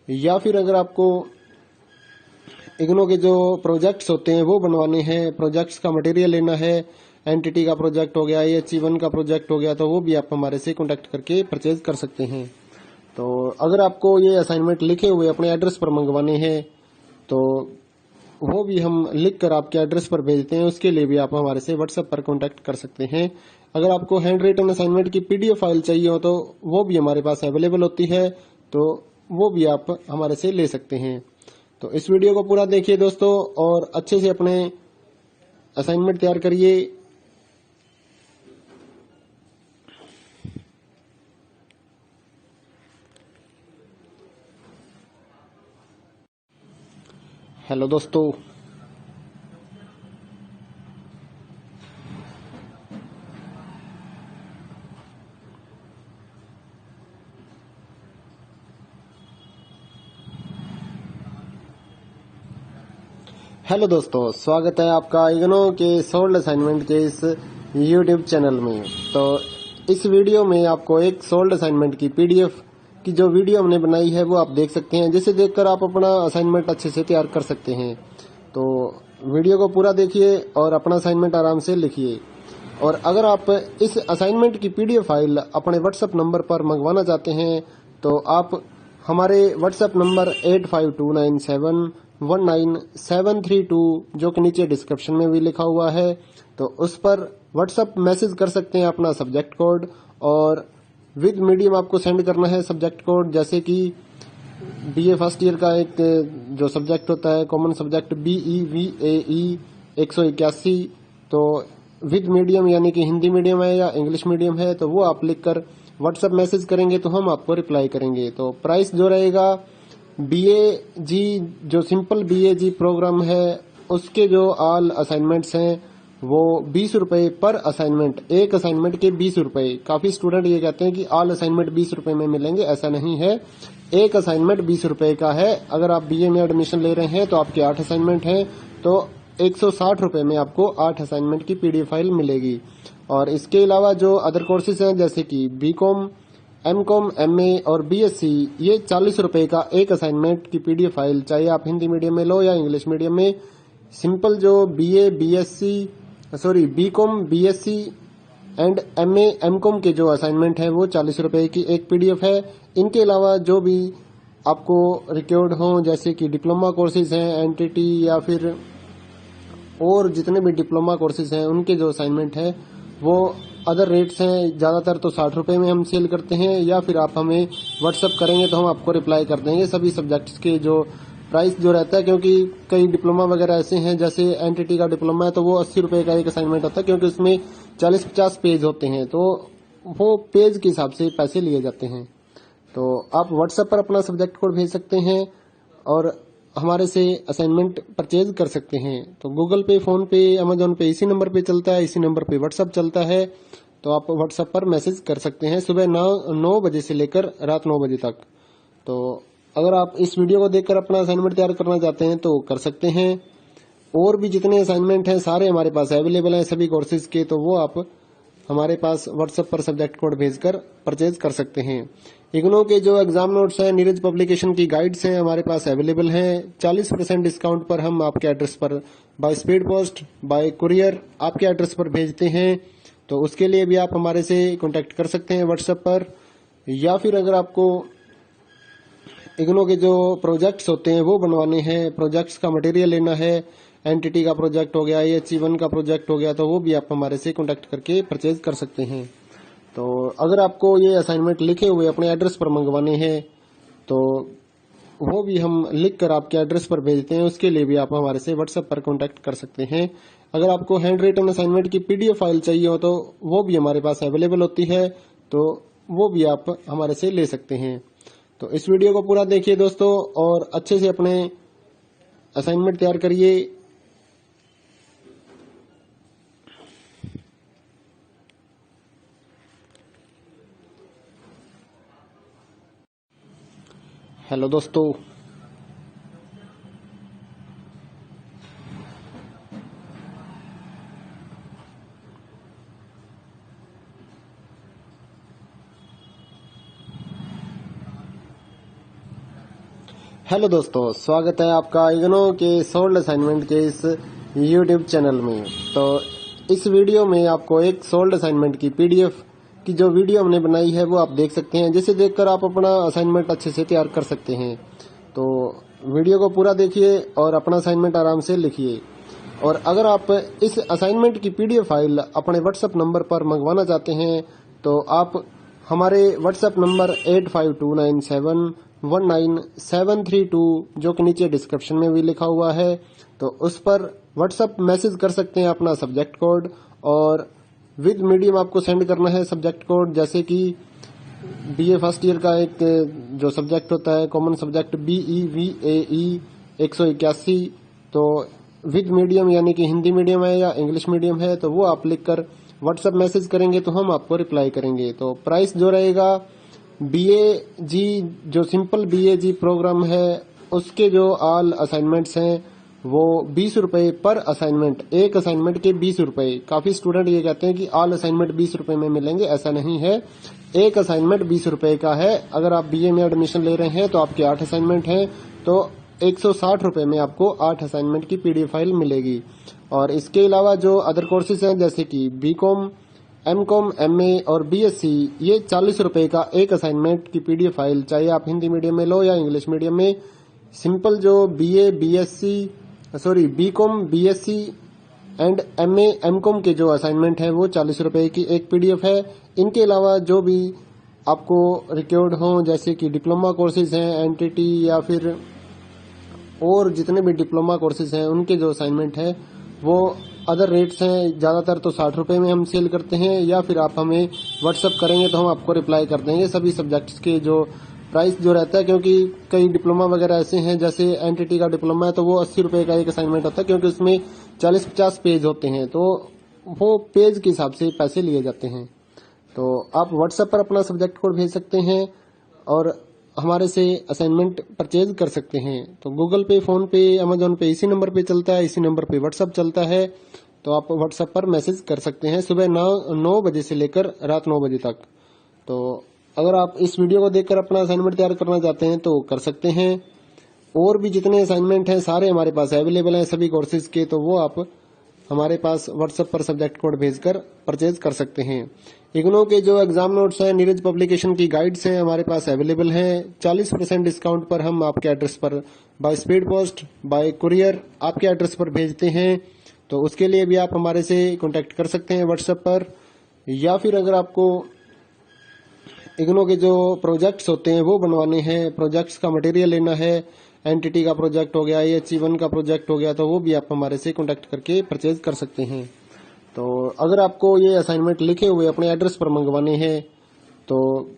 या फिर अगर आपको इग्नो के जो प्रोजेक्ट्स होते हैं वो बनवाने हैं, प्रोजेक्ट्स का मटेरियल लेना है, एनटीटी का प्रोजेक्ट हो गया, AHE1 का प्रोजेक्ट हो गया, तो वो भी आप हमारे से कांटेक्ट करके परचेज कर सकते हैं। तो अगर आपको ये असाइनमेंट लिखे हुए अपने एड्रेस पर मंगवाने हैं तो वो भी हम लिख कर आपके एड्रेस पर भेजते हैं, उसके लिए भी आप हमारे से व्हाट्सएप पर कांटेक्ट कर सकते हैं। अगर आपको हैंड रिटन असाइनमेंट की पीडीएफ फाइल चाहिए हो तो वो भी हमारे पास अवेलेबल होती है, तो वो भी आप हमारे से ले सकते हैं। तो इस वीडियो को पूरा देखिए दोस्तों और अच्छे से अपने असाइनमेंट तैयार करिए। हेलो दोस्तों, स्वागत है आपका इग्नो के सोल्ड असाइनमेंट के इस यूट्यूब चैनल में। तो इस वीडियो में आपको एक सोल्ड असाइनमेंट की पीडीएफ की जो वीडियो हमने बनाई है वो आप देख सकते हैं, जिसे देखकर आप अपना असाइनमेंट अच्छे से तैयार कर सकते हैं। तो वीडियो को पूरा देखिए और अपना असाइनमेंट आराम से लिखिए। और अगर आप इस असाइनमेंट की पीडीएफ फाइल अपने व्हाट्सएप नंबर पर मंगवाना चाहते हैं तो आप हमारे व्हाट्सएप नंबर 8529719732 जो कि नीचे डिस्क्रिप्शन में भी लिखा हुआ है, तो उस पर व्हाट्सएप मैसेज कर सकते हैं अपना सब्जेक्ट कोड, और विद मीडियम आपको सेंड करना है सब्जेक्ट कोड। जैसे कि BA फर्स्ट ईयर का एक जो सब्जेक्ट होता है कॉमन सब्जेक्ट BEVAE 181, तो विद मीडियम यानी कि हिंदी मीडियम है या इंग्लिश मीडियम है, तो वो आप लिखकर व्हाट्सएप मैसेज करेंगे तो हम आपको रिप्लाई करेंगे। तो प्राइस जो रहेगा BAG जो सिंपल BAG प्रोग्राम है उसके जो ऑल असाइनमेंट्स हैं वो 20 रुपए पर असाइनमेंट, एक असाइनमेंट के 20 रुपए। काफी स्टूडेंट ये कहते हैं कि ऑल असाइनमेंट 20 रुपए में मिलेंगे, ऐसा नहीं है। एक असाइनमेंट 20 रुपए का है। अगर आप बीए में एडमिशन ले रहे हैं तो आपके 8 असाइनमेंट हैं, तो 160 रुपए में आपको 8 असाइनमेंट की पीडीएफ फाइल मिलेगी। और इसके अलावा जो अदर कोर्सेज हैं जैसे कि बीकॉम, एमकॉम, एमए और बीएससी, ये 40 रुपए का एक असाइनमेंट की पीडीएफ फाइल, चाहे आप हिंदी मीडियम में लो या इंग्लिश मीडियम में। सिंपल जो BCom, BSc and MA, MCom के जो असाइनमेंट है वो 40 रुपए की एक पीडीएफ है। इनके अलावा जो भी आपको रिक्वायर्ड हो जैसे कि डिप्लोमा कोर्सेज हैं, एनटीटी या फिर और जितने भी डिप्लोमा कोर्सेज हैं उनके जो असाइनमेंट है वो अदर रेट्स हैं। ज्यादातर तो 60 रुपए में हम सेल करते हैं, या फिर आप हमें व्हाट्सअप करेंगे तो हम आपको रिप्लाई कर देंगे सभी सब्जेक्ट्स के जो प्राइस जो रहता है। क्योंकि कई डिप्लोमा वगैरह ऐसे हैं, जैसे एनटीटी का डिप्लोमा है तो वो 80 रुपए का एक असाइनमेंट होता है, क्योंकि उसमें 40-50 पेज होते हैं, तो वो पेज के हिसाब से पैसे लिए जाते हैं। तो आप व्हाट्सएप पर अपना सब्जेक्ट कोड भेज सकते हैं और हमारे से असाइनमेंट परचेज कर सकते हैं। तो गूगल पे, फोन पे, अमेजोन पे इसी नंबर पे चलता है, इसी नंबर पे व्हाट्सएप चलता है। तो आप व्हाट्सएप पर मैसेज कर सकते हैं सुबह 9 बजे से लेकर रात 9 बजे तक। तो अगर आप इस वीडियो को देखकर अपना असाइनमेंट तैयार करना चाहते हैं तो कर सकते हैं। और भी जितने असाइनमेंट हैं सारे हमारे पास अवेलेबल हैं सभी कोर्सेज के, तो वो आप हमारे पास व्हाट्सएप पर सब्जेक्ट कोड भेजकर परचेज कर सकते हैं। इग्नो के जो एग्जाम नोट्स हैं, नीरज पब्लिकेशन की गाइड्स हैं हमारे पास अवेलेबल हैं। 40% डिस्काउंट पर हम आपके एड्रेस पर by speed post, bye courier आपके एड्रेस पर भेजते हैं। तो उसके लिए भी आप हमारे से कांटेक्ट कर सकते हैं व्हाट्सएप पर। या फिर अगर आपको इग्नो के जो प्रोजेक्ट्स होते हैं वो बनवाने हैं, प्रोजेक्ट्स का मटेरियल लेना है, एनटीटी का प्रोजेक्ट हो गया, AHE1 का प्रोजेक्ट हो गया, तो वो भी आप हमारे से कांटेक्ट करके परचेज कर सकते हैं। तो अगर आपको ये असाइनमेंट लिखे हुए अपने एड्रेस पर मंगवाने हैं तो वो भी हम लिख कर आपके एड्रेस पर भेजते हैं, उसके लिए भी आप हमारे से व्हाट्सएप पर कांटेक्ट कर सकते हैं। अगर आपको हैंड रिटन असाइनमेंट की पीडीएफ फाइल चाहिए हो तो वो भी हमारे पास अवेलेबल होती है, तो वो भी आप हमारे से ले सकते हैं। तो इस वीडियो को पूरा देखिए दोस्तों और अच्छे से अपने असाइनमेंट तैयार करिए। हेलो दोस्तों, स्वागत है आपका इग्नो के सोल्ड असाइनमेंट के इस यूट्यूब चैनल में। तो इस वीडियो में आपको एक सोल्ड असाइनमेंट की पीडीएफ की जो वीडियो हमने बनाई है वो आप देख सकते हैं, जिसे देखकर आप अपना असाइनमेंट अच्छे से तैयार कर सकते हैं। तो वीडियो को पूरा देखिए और अपना असाइनमेंट आराम से लिखिए। और अगर आप इस असाइनमेंट की पीडीएफ फाइल अपने व्हाट्सएप नंबर पर मंगवाना चाहते हैं तो आप हमारे व्हाट्सएप नंबर 8529719732 जो कि नीचे डिस्क्रिप्शन में भी लिखा हुआ है, तो उस पर व्हाट्सएप मैसेज कर सकते हैं अपना सब्जेक्ट कोड, और विद मीडियम आपको सेंड करना है सब्जेक्ट कोड। जैसे कि बीए फर्स्ट ईयर का एक जो सब्जेक्ट होता है कॉमन सब्जेक्ट BEVAE 181, तो विद मीडियम यानी कि हिंदी मीडियम है या इंग्लिश मीडियम है, तो वो आप लिखकर व्हाट्सएप मैसेज करेंगे तो हम आपको रिप्लाई करेंगे। तो प्राइस जो रहेगा BAG जो सिंपल BAG प्रोग्राम है उसके जो ऑल असाइनमेंट्स हैं वो 20 रुपए पर असाइनमेंट, एक असाइनमेंट के 20 रुपए। काफी स्टूडेंट ये कहते हैं कि ऑल असाइनमेंट 20 रुपए में मिलेंगे, ऐसा नहीं है। एक असाइनमेंट 20 रुपए का है। अगर आप बीए में एडमिशन ले रहे हैं तो आपके 8 असाइनमेंट हैं, तो 160 रुपए में आपको 8 असाइनमेंट की पीडीएफ फाइल मिलेगी। और इसके अलावा जो अदर कोर्सेज हैं जैसे कि बीकॉम, एमकॉम, एमए और बीएससी, ये 40 रुपए का एक असाइनमेंट की पीडीएफ फाइल, चाहे आप हिंदी मीडियम में लो या इंग्लिश मीडियम में। सिंपल जो BCom, BSc and MA, MCom के जो असाइनमेंट है वो 40 रुपए की एक पीडीएफ है। इनके अलावा जो भी आपको रिक्वायर्ड हो जैसे कि डिप्लोमा कोर्सेज हैं, एनटीटी या फिर और जितने भी डिप्लोमा कोर्सेज हैं उनके जो असाइनमेंट है वो अदर रेट्स हैं। ज्यादातर तो 60 रुपए में हम सेल करते हैं, या फिर आप हमें व्हाट्सएप करेंगे तो हम आपको रिप्लाई कर देंगे सभी सब्जेक्ट्स के जो प्राइस जो रहता है, क्योंकि कई डिप्लोमा वगैरह ऐसे हैं, जैसे एनटीटी का डिप्लोमा है तो वो 80 रुपए का एक असाइनमेंट होता है, क्योंकि उसमें 40-50 पेज होते हैं, तो वो पेज के हिसाब से पैसे लिए जाते हैं। तो आप व्हाट्सएप पर अपना सब्जेक्ट कोड भेज सकते हैं और हमारे से असाइनमेंट परचेज कर सकते हैं। तो गूगल पे, फोन पे, अमेजोन पे इसी नंबर पे चलता है, इसी नंबर पे व्हाट्सएप चलता है। तो आप व्हाट्सएप पर मैसेज कर सकते हैं सुबह 9 बजे से लेकर रात 9 बजे तक। तो अगर आप इस वीडियो को देखकर अपना असाइनमेंट तैयार करना चाहते हैं तो कर सकते हैं। और भी जितने असाइनमेंट हैं सारे हमारे पास अवेलेबल हैं सभी कोर्सेज के, तो वो आप हमारे पास व्हाट्सएप पर सब्जेक्ट कोड भेजकर परचेज कर सकते हैं। इग्नो के जो एग्जाम नोट्स हैं, नीरज पब्लिकेशन की गाइड्स हैं, हमारे पास अवेलेबल हैं। 40% डिस्काउंट पर हम आपके एड्रेस पर by speed post, bye courier आपके एड्रेस पर भेजते हैं। तो उसके लिए भी आप हमारे से कांटेक्ट कर सकते हैं व्हाट्सएप पर, या फिर अगर आपको इग्नो के जो प्रोजेक्ट्स होते हैं वो बनवाने हैं, प्रोजेक्ट्स का मटेरियल लेना है, एनटीटी का प्रोजेक्ट हो गया, AHE1 का प्रोजेक्ट हो गया, तो वो भी आप हमारे से कांटेक्ट करके परचेज कर सकते हैं। तो अगर आपको ये असाइनमेंट लिखे हुए अपने एड्रेस पर मंगवाने हैं तो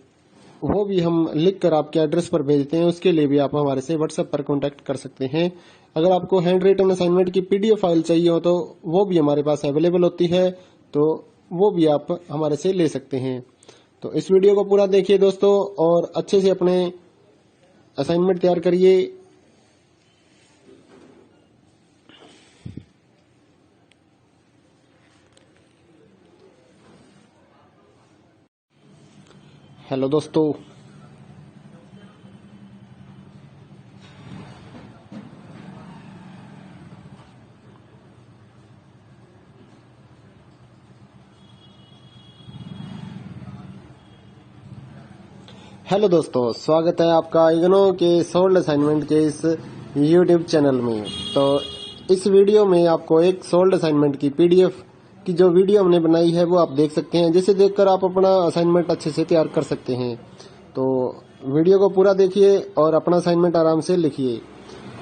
वो भी हम लिख कर आपके एड्रेस पर भेजते हैं, उसके लिए भी आप हमारे से व्हाट्सएप पर कांटेक्ट कर सकते हैं। अगर आपको हैंड रिटन असाइनमेंट की PDF फाइल चाहिए हो तो वो भी हमारे पास अवेलेबल होती है, तो वो भी आप हमारे से ले सकते हैं। तो इस वीडियो को पूरा देखिए दोस्तों और अच्छे से अपने असाइनमेंट तैयार करिए। हेलो दोस्तों, हेलो दोस्तों, स्वागत है आपका इग्नो के सोल्ड असाइनमेंट के इस YouTube चैनल में। तो इस वीडियो में आपको एक सोल्ड असाइनमेंट की PDF की जो वीडियो हमने बनाई है वो आप देख सकते हैं, जिसे देखकर आप अपना असाइनमेंट अच्छे से तैयार कर सकते हैं। तो वीडियो को पूरा देखिए और अपना असाइनमेंट आराम से लिखिए।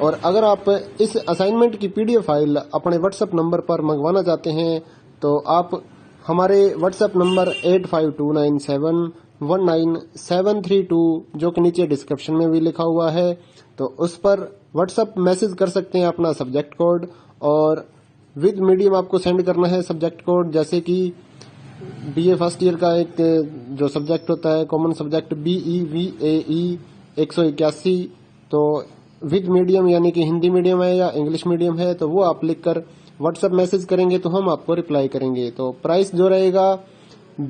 और अगर आप इस असाइनमेंट की PDF फाइल अपने व्हाट्सएप नंबर पर मंगवाना चाहते हैं तो आप हमारे व्हाट्सएप नंबर 8529719732 जो कि नीचे डिस्क्रिप्शन में भी लिखा हुआ है, तो उस पर व्हाट्सएप मैसेज कर सकते हैं अपना सब्जेक्ट कोड, और विद मीडियम आपको सेंड करना है सब्जेक्ट कोड। जैसे कि BA फर्स्ट ईयर का एक जो सब्जेक्ट होता है कॉमन सब्जेक्ट BEVAE 181, तो विद मीडियम यानी कि हिंदी मीडियम है या इंग्लिश मीडियम है, तो वो आप लिखकर व्हाट्सएप मैसेज करेंगे तो हम आपको रिप्लाई करेंगे। तो प्राइस जो रहेगा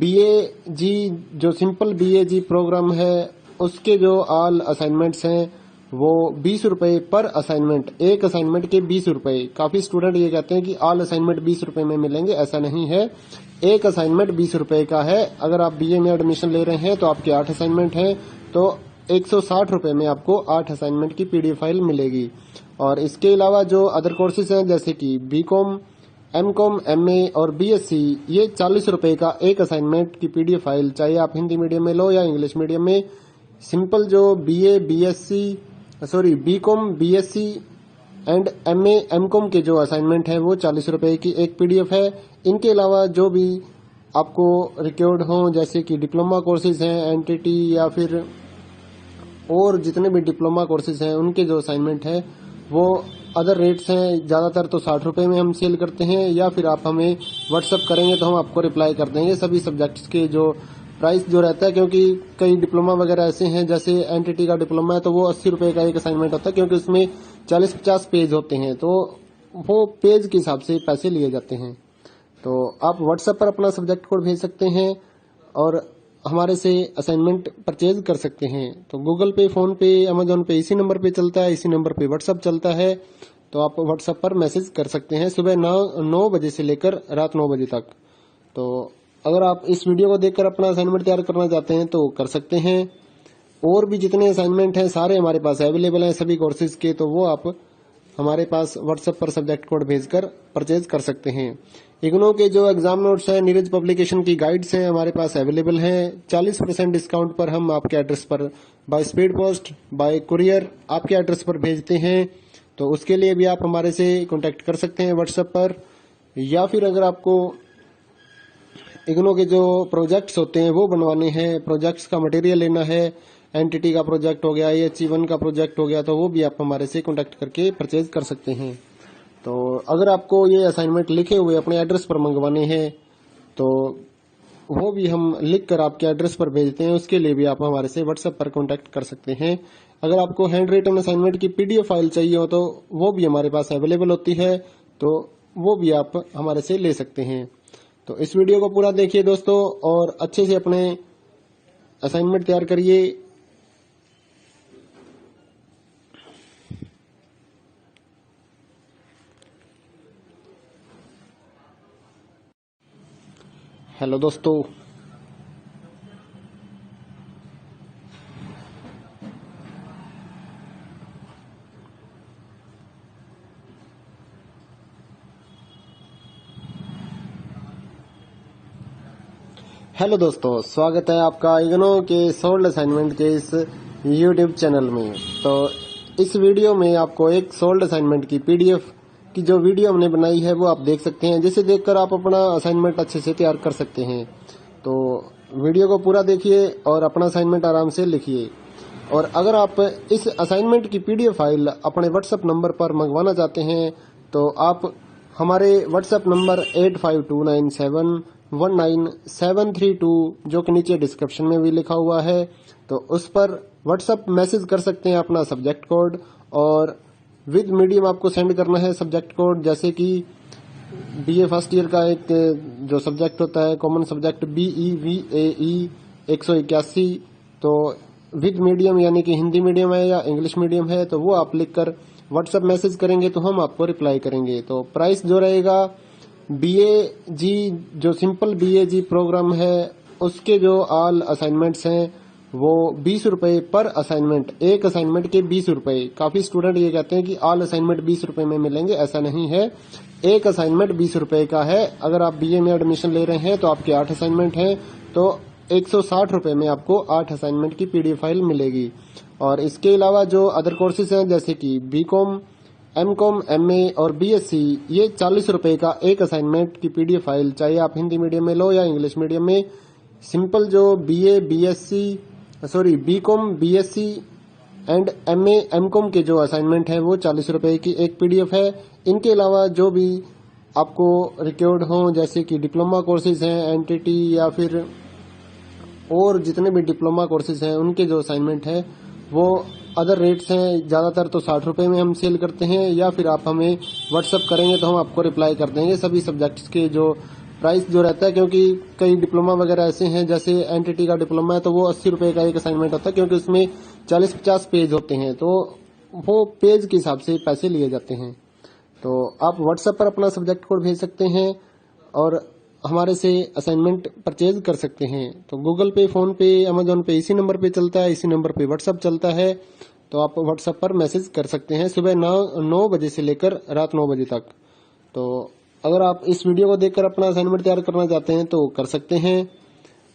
BAG जो सिंपल BAG प्रोग्राम है उसके जो ऑल असाइनमेंट्स हैं वो 20 रुपए पर असाइनमेंट, एक असाइनमेंट के 20 रुपए। काफी स्टूडेंट ये कहते हैं कि ऑल असाइनमेंट 20 रुपए में मिलेंगे, ऐसा नहीं है। एक असाइनमेंट 20 रुपए का है। अगर आप BA में एडमिशन ले रहे हैं तो आपके 8 असाइनमेंट हैं, तो 160 रुपए में आपको 8 असाइनमेंट की PDF फाइल मिलेगी। और इसके अलावा जो अदर कोर्सेज हैं जैसे कि BCom, MCom, MA और BSc, ये 40 रुपए का एक असाइनमेंट की PDF फाइल, चाहे आप हिंदी मीडियम में लो या इंग्लिश मीडियम में। सिंपल जो BCom, BSc and MA, MCom के जो असाइनमेंट है वो 40 रुपए की एक PDF है। इनके अलावा जो भी आपको रिक्वायर्ड हो, जैसे कि डिप्लोमा कोर्सेज हैं, एनटीटी या फिर और जितने भी डिप्लोमा कोर्सेज हैं उनके जो असाइनमेंट है वो अदर रेट्स हैं। ज्यादातर तो 60 रुपए में हम सेल करते हैं, या फिर आप हमें व्हाट्सएप करेंगे तो हम आपको रिप्लाई कर देंगे सभी सब्जेक्ट्स के जो प्राइस जो रहता है, क्योंकि कई डिप्लोमा वगैरह ऐसे हैं, जैसे एनटीटी का डिप्लोमा है तो वो 80 रुपए का एक असाइनमेंट होता है, क्योंकि उसमें 40-50 पेज होते हैं, तो वो पेज के हिसाब से पैसे लिए जाते हैं। तो आप व्हाट्सएप पर अपना सब्जेक्ट कोड भेज सकते हैं और हमारे से असाइनमेंट परचेज कर सकते हैं। तो गूगल पे, फोन पे, अमेजोन पे इसी नंबर पे चलता है, इसी नंबर पे व्हाट्सएप चलता है। तो आप व्हाट्सएप पर मैसेज कर सकते हैं सुबह 9 बजे से लेकर रात 9 बजे तक। तो अगर आप इस वीडियो को देखकर अपना असाइनमेंट तैयार करना चाहते हैं तो कर सकते हैं। और भी जितने असाइनमेंट हैं सारे हमारे पास अवेलेबल हैं सभी कोर्सेज के, तो वो आप हमारे पास व्हाट्सएप पर सब्जेक्ट कोड भेजकर परचेज कर सकते हैं। इग्नो के जो एग्जाम नोट्स हैं, नीरज पब्लिकेशन की गाइड्स हैं, हमारे पास अवेलेबल हैं। 40% डिस्काउंट पर हम आपके एड्रेस पर by speed post, bye courier आपके एड्रेस पर भेजते हैं। तो उसके लिए भी आप हमारे से कांटेक्ट कर सकते हैं व्हाट्सएप पर, या फिर अगर आपको इग्नो के जो प्रोजेक्ट्स होते हैं वो बनवाने हैं, प्रोजेक्ट्स का मटेरियल लेना है, एंटिटी का प्रोजेक्ट हो गया, AHE1 का प्रोजेक्ट हो गया, तो वो भी आप हमारे से कॉन्टेक्ट करके परचेज कर सकते हैं। तो अगर आपको ये असाइनमेंट लिखे हुए अपने एड्रेस पर मंगवाने हैं तो वो भी हम लिख कर आपके एड्रेस पर भेजते हैं, उसके लिए भी आप हमारे से व्हाट्सएप पर कॉन्टैक्ट कर सकते हैं। अगर आपको हैंड रिटन असाइनमेंट की PDF फाइल चाहिए हो तो वो भी हमारे पास अवेलेबल होती है, तो वो भी आप हमारे से ले सकते हैं। तो इस वीडियो को पूरा देखिए दोस्तों और अच्छे से अपने असाइनमेंट तैयार करिए। हेलो दोस्तों, स्वागत है आपका इग्नो के सोल्ड असाइनमेंट के इस YouTube चैनल में। तो इस वीडियो में आपको एक सोल्ड असाइनमेंट की PDF की जो वीडियो हमने बनाई है वो आप देख सकते हैं, जिसे देखकर आप अपना असाइनमेंट अच्छे से तैयार कर सकते हैं। तो वीडियो को पूरा देखिए और अपना असाइनमेंट आराम से लिखिए। और अगर आप इस असाइनमेंट की PDF फाइल अपने व्हाट्सएप नंबर पर मंगवाना चाहते हैं तो आप हमारे व्हाट्सएप नंबर 8529719732 जो कि नीचे डिस्क्रिप्शन में भी लिखा हुआ है, तो उस पर व्हाट्सएप मैसेज कर सकते हैं अपना सब्जेक्ट कोड, और विद मीडियम आपको सेंड करना है सब्जेक्ट कोड, जैसे कि BA फर्स्ट ईयर का एक जो सब्जेक्ट होता है कॉमन सब्जेक्ट BEVAE 181, तो विद मीडियम यानी कि हिंदी मीडियम है या इंग्लिश मीडियम है, तो वो आप लिखकर व्हाट्सएप मैसेज करेंगे तो हम आपको रिप्लाई करेंगे। तो प्राइस जो रहेगा BAG जो सिंपल BAG प्रोग्राम है उसके जो ऑल असाइनमेंट्स हैं वो 20 रुपए पर असाइनमेंट, एक असाइनमेंट के 20 रुपए। काफी स्टूडेंट ये कहते हैं कि ऑल असाइनमेंट 20 रुपए में मिलेंगे, ऐसा नहीं है। एक असाइनमेंट 20 रुपए का है। अगर आप BA में एडमिशन ले रहे हैं तो आपके 8 असाइनमेंट हैं, तो 160 रुपए में आपको 8 असाइनमेंट की PDF फाइल मिलेगी। और इसके अलावा जो अदर कोर्सेज हैं जैसे कि BCom, MCom, MA और BSc, ये 40 रुपए का एक असाइनमेंट की PDF फाइल, चाहे आप हिंदी मीडियम में लो या इंग्लिश मीडियम में। सिंपल जो BCom, BSc and MA, MCom के जो असाइनमेंट है वो 40 रुपए की एक PDF है। इनके अलावा जो भी आपको रिक्वायर्ड हो जैसे कि डिप्लोमा कोर्सेज हैं, एंटिटी या फिर और जितने भी डिप्लोमा कोर्सेज हैं उनके जो असाइनमेंट है वो अदर रेट्स हैं। ज्यादातर तो 60 रुपए में हम सेल करते हैं, या फिर आप हमें व्हाट्सएप करेंगे तो हम आपको रिप्लाई कर देंगे सभी सब्जेक्ट्स के जो प्राइस जो रहता है, क्योंकि कई डिप्लोमा वगैरह ऐसे हैं जैसे एंटिटी का डिप्लोमा है तो वो 80 रुपए का एक असाइनमेंट होता है, क्योंकि उसमें 40-50 पेज होते हैं, तो वो पेज के हिसाब से पैसे लिए जाते हैं। तो आप व्हाट्सएप पर अपना सब्जेक्ट कोड भेज सकते हैं और हमारे से असाइनमेंट परचेज कर सकते हैं। तो गूगल पे, फोन पे, अमेजोन पे इसी नंबर पे चलता है, इसी नंबर पे व्हाट्सएप चलता है, तो आप व्हाट्सएप पर मैसेज कर सकते हैं सुबह 9 बजे से लेकर रात 9 बजे तक। तो अगर आप इस वीडियो को देखकर अपना असाइनमेंट तैयार करना चाहते हैं तो कर सकते हैं।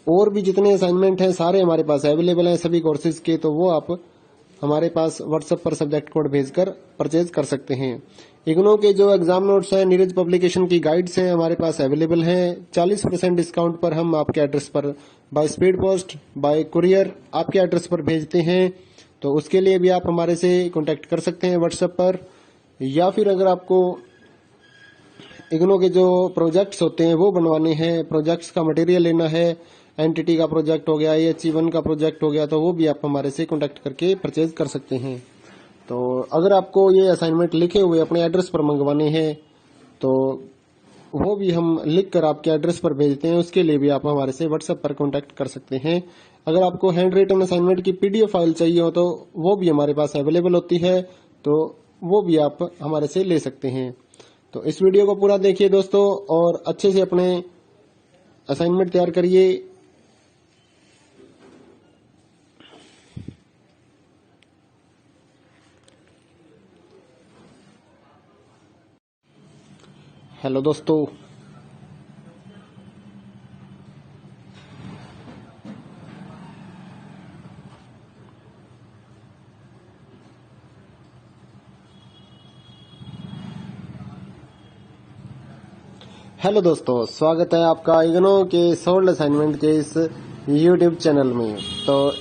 और भी जितने असाइनमेंट हैं सारे हमारे पास अवेलेबल हैं सभी कोर्सेज के, तो वो आप हमारे पास व्हाट्सएप पर सब्जेक्ट कोड भेजकर परचेज कर सकते हैं। इग्नो के जो एग्जाम नोट्स हैं, नीरज पब्लिकेशन की गाइड्स हैं हमारे पास अवेलेबल हैं। 40% डिस्काउंट पर हम आपके एड्रेस पर by speed post, bye courier आपके एड्रेस पर भेजते हैं, तो उसके लिए भी आप हमारे से कांटेक्ट कर सकते हैं व्हाट्सएप पर। या फिर अगर आपको इग्नो के जो प्रोजेक्ट्स होते हैं वो बनवाने हैं, प्रोजेक्ट्स का मटेरियल लेना है, एंटिटी का प्रोजेक्ट हो गया, AHE1 का प्रोजेक्ट हो गया, तो वो भी आप हमारे से कांटेक्ट करके परचेज कर सकते हैं। तो अगर आपको ये असाइनमेंट लिखे हुए अपने एड्रेस पर मंगवाने हैं तो वो भी हम लिख कर आपके एड्रेस पर भेजते हैं, उसके लिए भी आप हमारे से व्हाट्सएप पर कांटेक्ट कर सकते हैं। अगर आपको हैंड रिटन असाइनमेंट की PDF फाइल चाहिए हो तो वो भी हमारे पास अवेलेबल होती है, तो वो भी आप हमारे से ले सकते हैं। तो इस वीडियो को पूरा देखिए दोस्तों और अच्छे से अपने असाइनमेंट तैयार करिए। हेलो दोस्तों, स्वागत है आपका इग्नो के सोल्ड असाइनमेंट के इस YouTube चैनल में। तो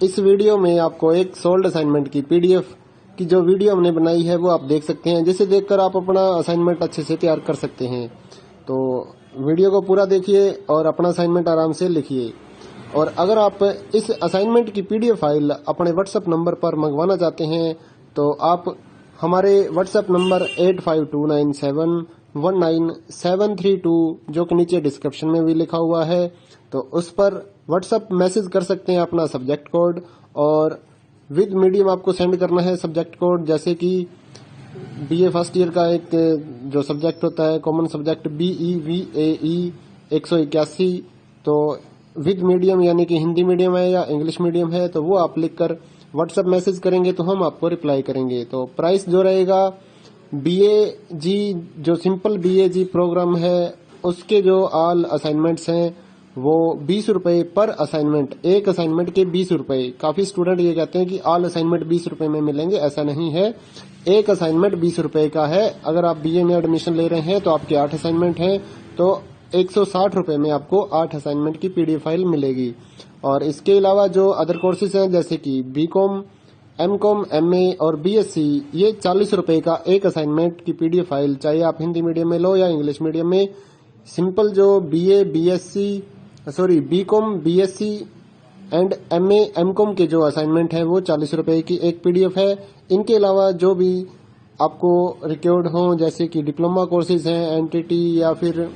इस वीडियो में आपको एक सोल्ड असाइनमेंट की पीडीएफ की जो वीडियो हमने बनाई है वो आप देख सकते हैं, जिसे देखकर आप अपना असाइनमेंट अच्छे से तैयार कर सकते हैं। तो वीडियो को पूरा देखिए और अपना असाइनमेंट आराम से लिखिए। और अगर आप इस असाइनमेंट की पीडीएफ फाइल अपने व्हाट्सएप नंबर पर मंगवाना चाहते हैं तो आप हमारे व्हाट्सएप नंबर 8529719732 जो कि नीचे डिस्क्रिप्शन में भी लिखा हुआ है, तो उस पर व्हाट्सएप मैसेज कर सकते हैं अपना सब्जेक्ट कोड, और विद मीडियम आपको सेंड करना है सब्जेक्ट कोड। जैसे कि बीए फर्स्ट ईयर का एक जो सब्जेक्ट होता है कॉमन सब्जेक्ट BEVAE 181, तो विद मीडियम यानी कि हिंदी मीडियम है या इंग्लिश मीडियम है, तो वो आप लिखकर व्हाट्सएप मैसेज करेंगे तो हम आपको रिप्लाई करेंगे। तो प्राइस जो रहेगा BAG जो सिंपल BAG प्रोग्राम है उसके जो ऑल असाइनमेंट्स हैं वो 20 रुपए पर असाइनमेंट, एक असाइनमेंट के 20 रुपए। काफी स्टूडेंट ये कहते हैं कि ऑल असाइनमेंट 20 रुपए में मिलेंगे, ऐसा नहीं है। एक असाइनमेंट 20 रुपए का है। अगर आप BA में एडमिशन ले रहे हैं तो आपके 8 असाइनमेंट हैं, तो 160 रुपए में आपको 8 असाइनमेंट की पीडीएफ फाइल मिलेगी। और इसके अलावा जो अदर कोर्सेज हैं जैसे कि BCom, MCom, MA और BSc, ये 40 रुपए का एक असाइनमेंट की पीडीएफ फाइल, चाहे आप हिंदी मीडियम में लो या इंग्लिश मीडियम में। सिंपल जो BCom, BSc and MA, MCom के जो असाइनमेंट है वो 40 रुपए की एक पीडीएफ है। इनके अलावा जो भी आपको रिक्वायर्ड हो जैसे कि डिप्लोमा कोर्सेज हैं, एनटीटी या फिर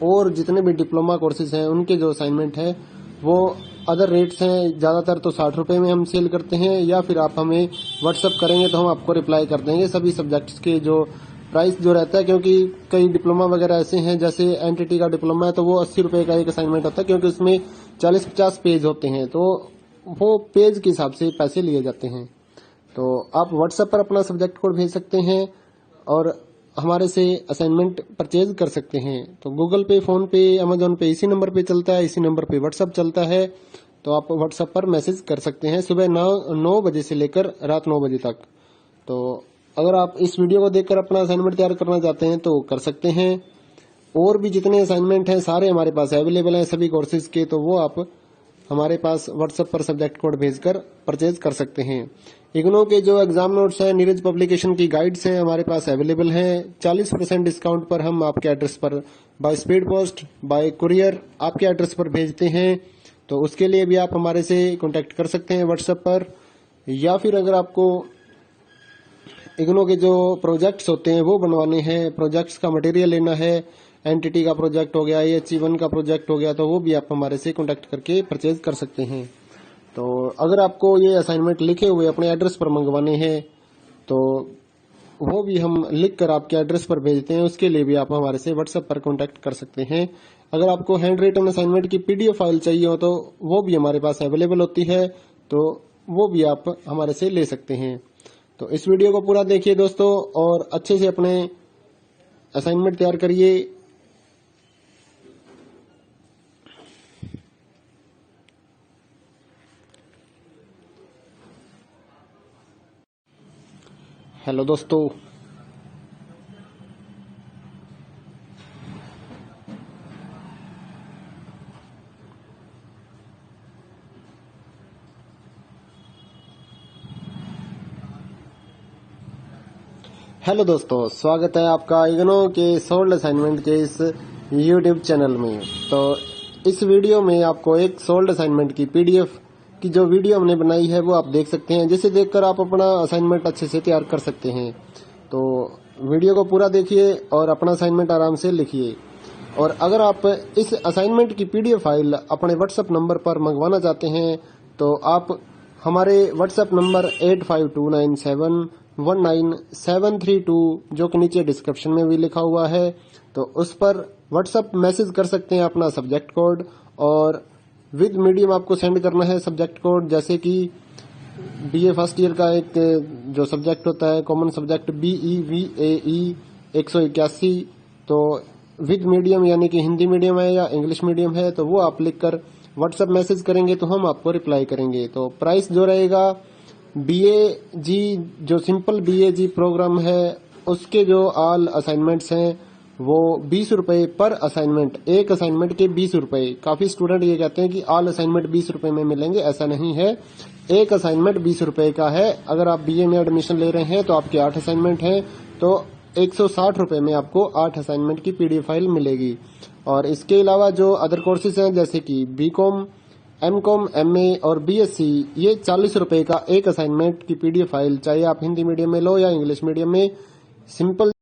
और जितने भी डिप्लोमा कोर्सेज हैं उनके जो असाइनमेंट है वो अदर रेट्स हैं। ज्यादातर तो 60 रुपए में हम सेल करते हैं, या फिर आप हमें व्हाट्सएप करेंगे तो हम आपको रिप्लाई कर देंगे सभी सब्जेक्ट्स के जो प्राइस जो रहता है। क्योंकि कई डिप्लोमा वगैरह ऐसे हैं, जैसे एनटीटी का डिप्लोमा है तो वो 80 रुपए का एक असाइनमेंट होता है, क्योंकि उसमें 40-50 पेज होते हैं, तो वो पेज के हिसाब से पैसे लिए जाते हैं। तो आप व्हाट्सएप पर अपना सब्जेक्ट कोड भेज सकते हैं और हमारे से असाइनमेंट परचेज कर सकते हैं। तो गूगल पे, फोन पे, अमेजोन पे इसी नंबर पे चलता है, इसी नंबर पे व्हाट्सएप चलता है। तो आप व्हाट्सएप पर मैसेज कर सकते हैं सुबह 9 बजे से लेकर रात 9 बजे तक। तो अगर आप इस वीडियो को देखकर अपना असाइनमेंट तैयार करना चाहते हैं तो कर सकते हैं। और भी जितने असाइनमेंट हैं सारे हमारे पास अवेलेबल हैं सभी कोर्सेज के, तो वो आप हमारे पास व्हाट्सएप पर सब्जेक्ट कोड भेजकर परचेज कर सकते हैं। इग्नो के जो एग्जाम नोट्स हैं, नीरज पब्लिकेशन की गाइड्स हैं हमारे पास अवेलेबल हैं। 40% डिस्काउंट पर हम आपके एड्रेस पर by speed post, bye courier आपके एड्रेस पर भेजते हैं। तो उसके लिए भी आप हमारे से कांटेक्ट कर सकते हैं व्हाट्सएप पर। या फिर अगर आपको इग्नो के जो प्रोजेक्ट्स होते हैं वो बनवाने हैं, प्रोजेक्ट्स का मटेरियल लेना है, एनटीटी का प्रोजेक्ट हो गया, HE1 का प्रोजेक्ट हो गया, तो वो भी आप हमारे से कांटेक्ट करके परचेज कर सकते हैं। तो अगर आपको ये असाइनमेंट लिखे हुए अपने एड्रेस पर मंगवाने हैं तो वो भी हम लिख कर आपके एड्रेस पर भेजते हैं, उसके लिए भी आप हमारे से व्हाट्सएप पर कांटेक्ट कर सकते हैं। अगर आपको हैंड रिटन असाइनमेंट की पीडीएफ फाइल चाहिए हो तो वो भी हमारे पास अवेलेबल होती है, तो वो भी आप हमारे से ले सकते हैं। तो इस वीडियो को पूरा देखिए दोस्तों और अच्छे से अपने असाइनमेंट तैयार करिए। हेलो दोस्तों, स्वागत है आपका इग्नो के सोल्ड असाइनमेंट के इस यूट्यूब चैनल में। तो इस वीडियो में आपको एक सोल्ड असाइनमेंट की पीडीएफ की जो वीडियो हमने बनाई है वो आप देख सकते हैं, जिसे देखकर आप अपना असाइनमेंट अच्छे से तैयार कर सकते हैं। तो वीडियो को पूरा देखिए और अपना असाइनमेंट आराम से लिखिए। और अगर आप इस असाइनमेंट की पीडीएफ फाइल अपने व्हाट्सएप नंबर पर मंगवाना चाहते हैं तो आप हमारे व्हाट्सएप नंबर 8529719732 जो कि नीचे डिस्क्रिप्शन में भी लिखा हुआ है, तो उस पर व्हाट्सएप मैसेज कर सकते हैं अपना सब्जेक्ट कोड, और विद मीडियम आपको सेंड करना है सब्जेक्ट कोड। जैसे कि BA फर्स्ट ईयर का एक जो सब्जेक्ट होता है कॉमन सब्जेक्ट BEVAE 181, तो विद मीडियम यानी कि हिंदी मीडियम है या इंग्लिश मीडियम है, तो वो आप लिखकर व्हाट्सएप मैसेज करेंगे तो हम आपको रिप्लाई करेंगे। तो प्राइस जो रहेगा BAG जो सिंपल BAG प्रोग्राम है उसके जो ऑल असाइनमेंट्स हैं वो 20 रुपए पर असाइनमेंट, एक असाइनमेंट के 20 रुपए। काफी स्टूडेंट ये कहते हैं कि ऑल असाइनमेंट 20 रुपए में मिलेंगे, ऐसा नहीं है। एक असाइनमेंट 20 रुपए का है। अगर आप बीए में एडमिशन ले रहे हैं तो आपके 8 असाइनमेंट हैं, तो 160 रुपए में आपको 8 असाइनमेंट की पीडीएफ फाइल मिलेगी। और इसके अलावा जो अदर कोर्सेज हैं जैसे कि बीकॉम, एमकॉम, एमए और बीएससी, ये 40 रुपए का एक असाइनमेंट की पीडीएफ फाइल, चाहे आप हिंदी मीडियम में लो या इंग्लिश मीडियम में, सिंपल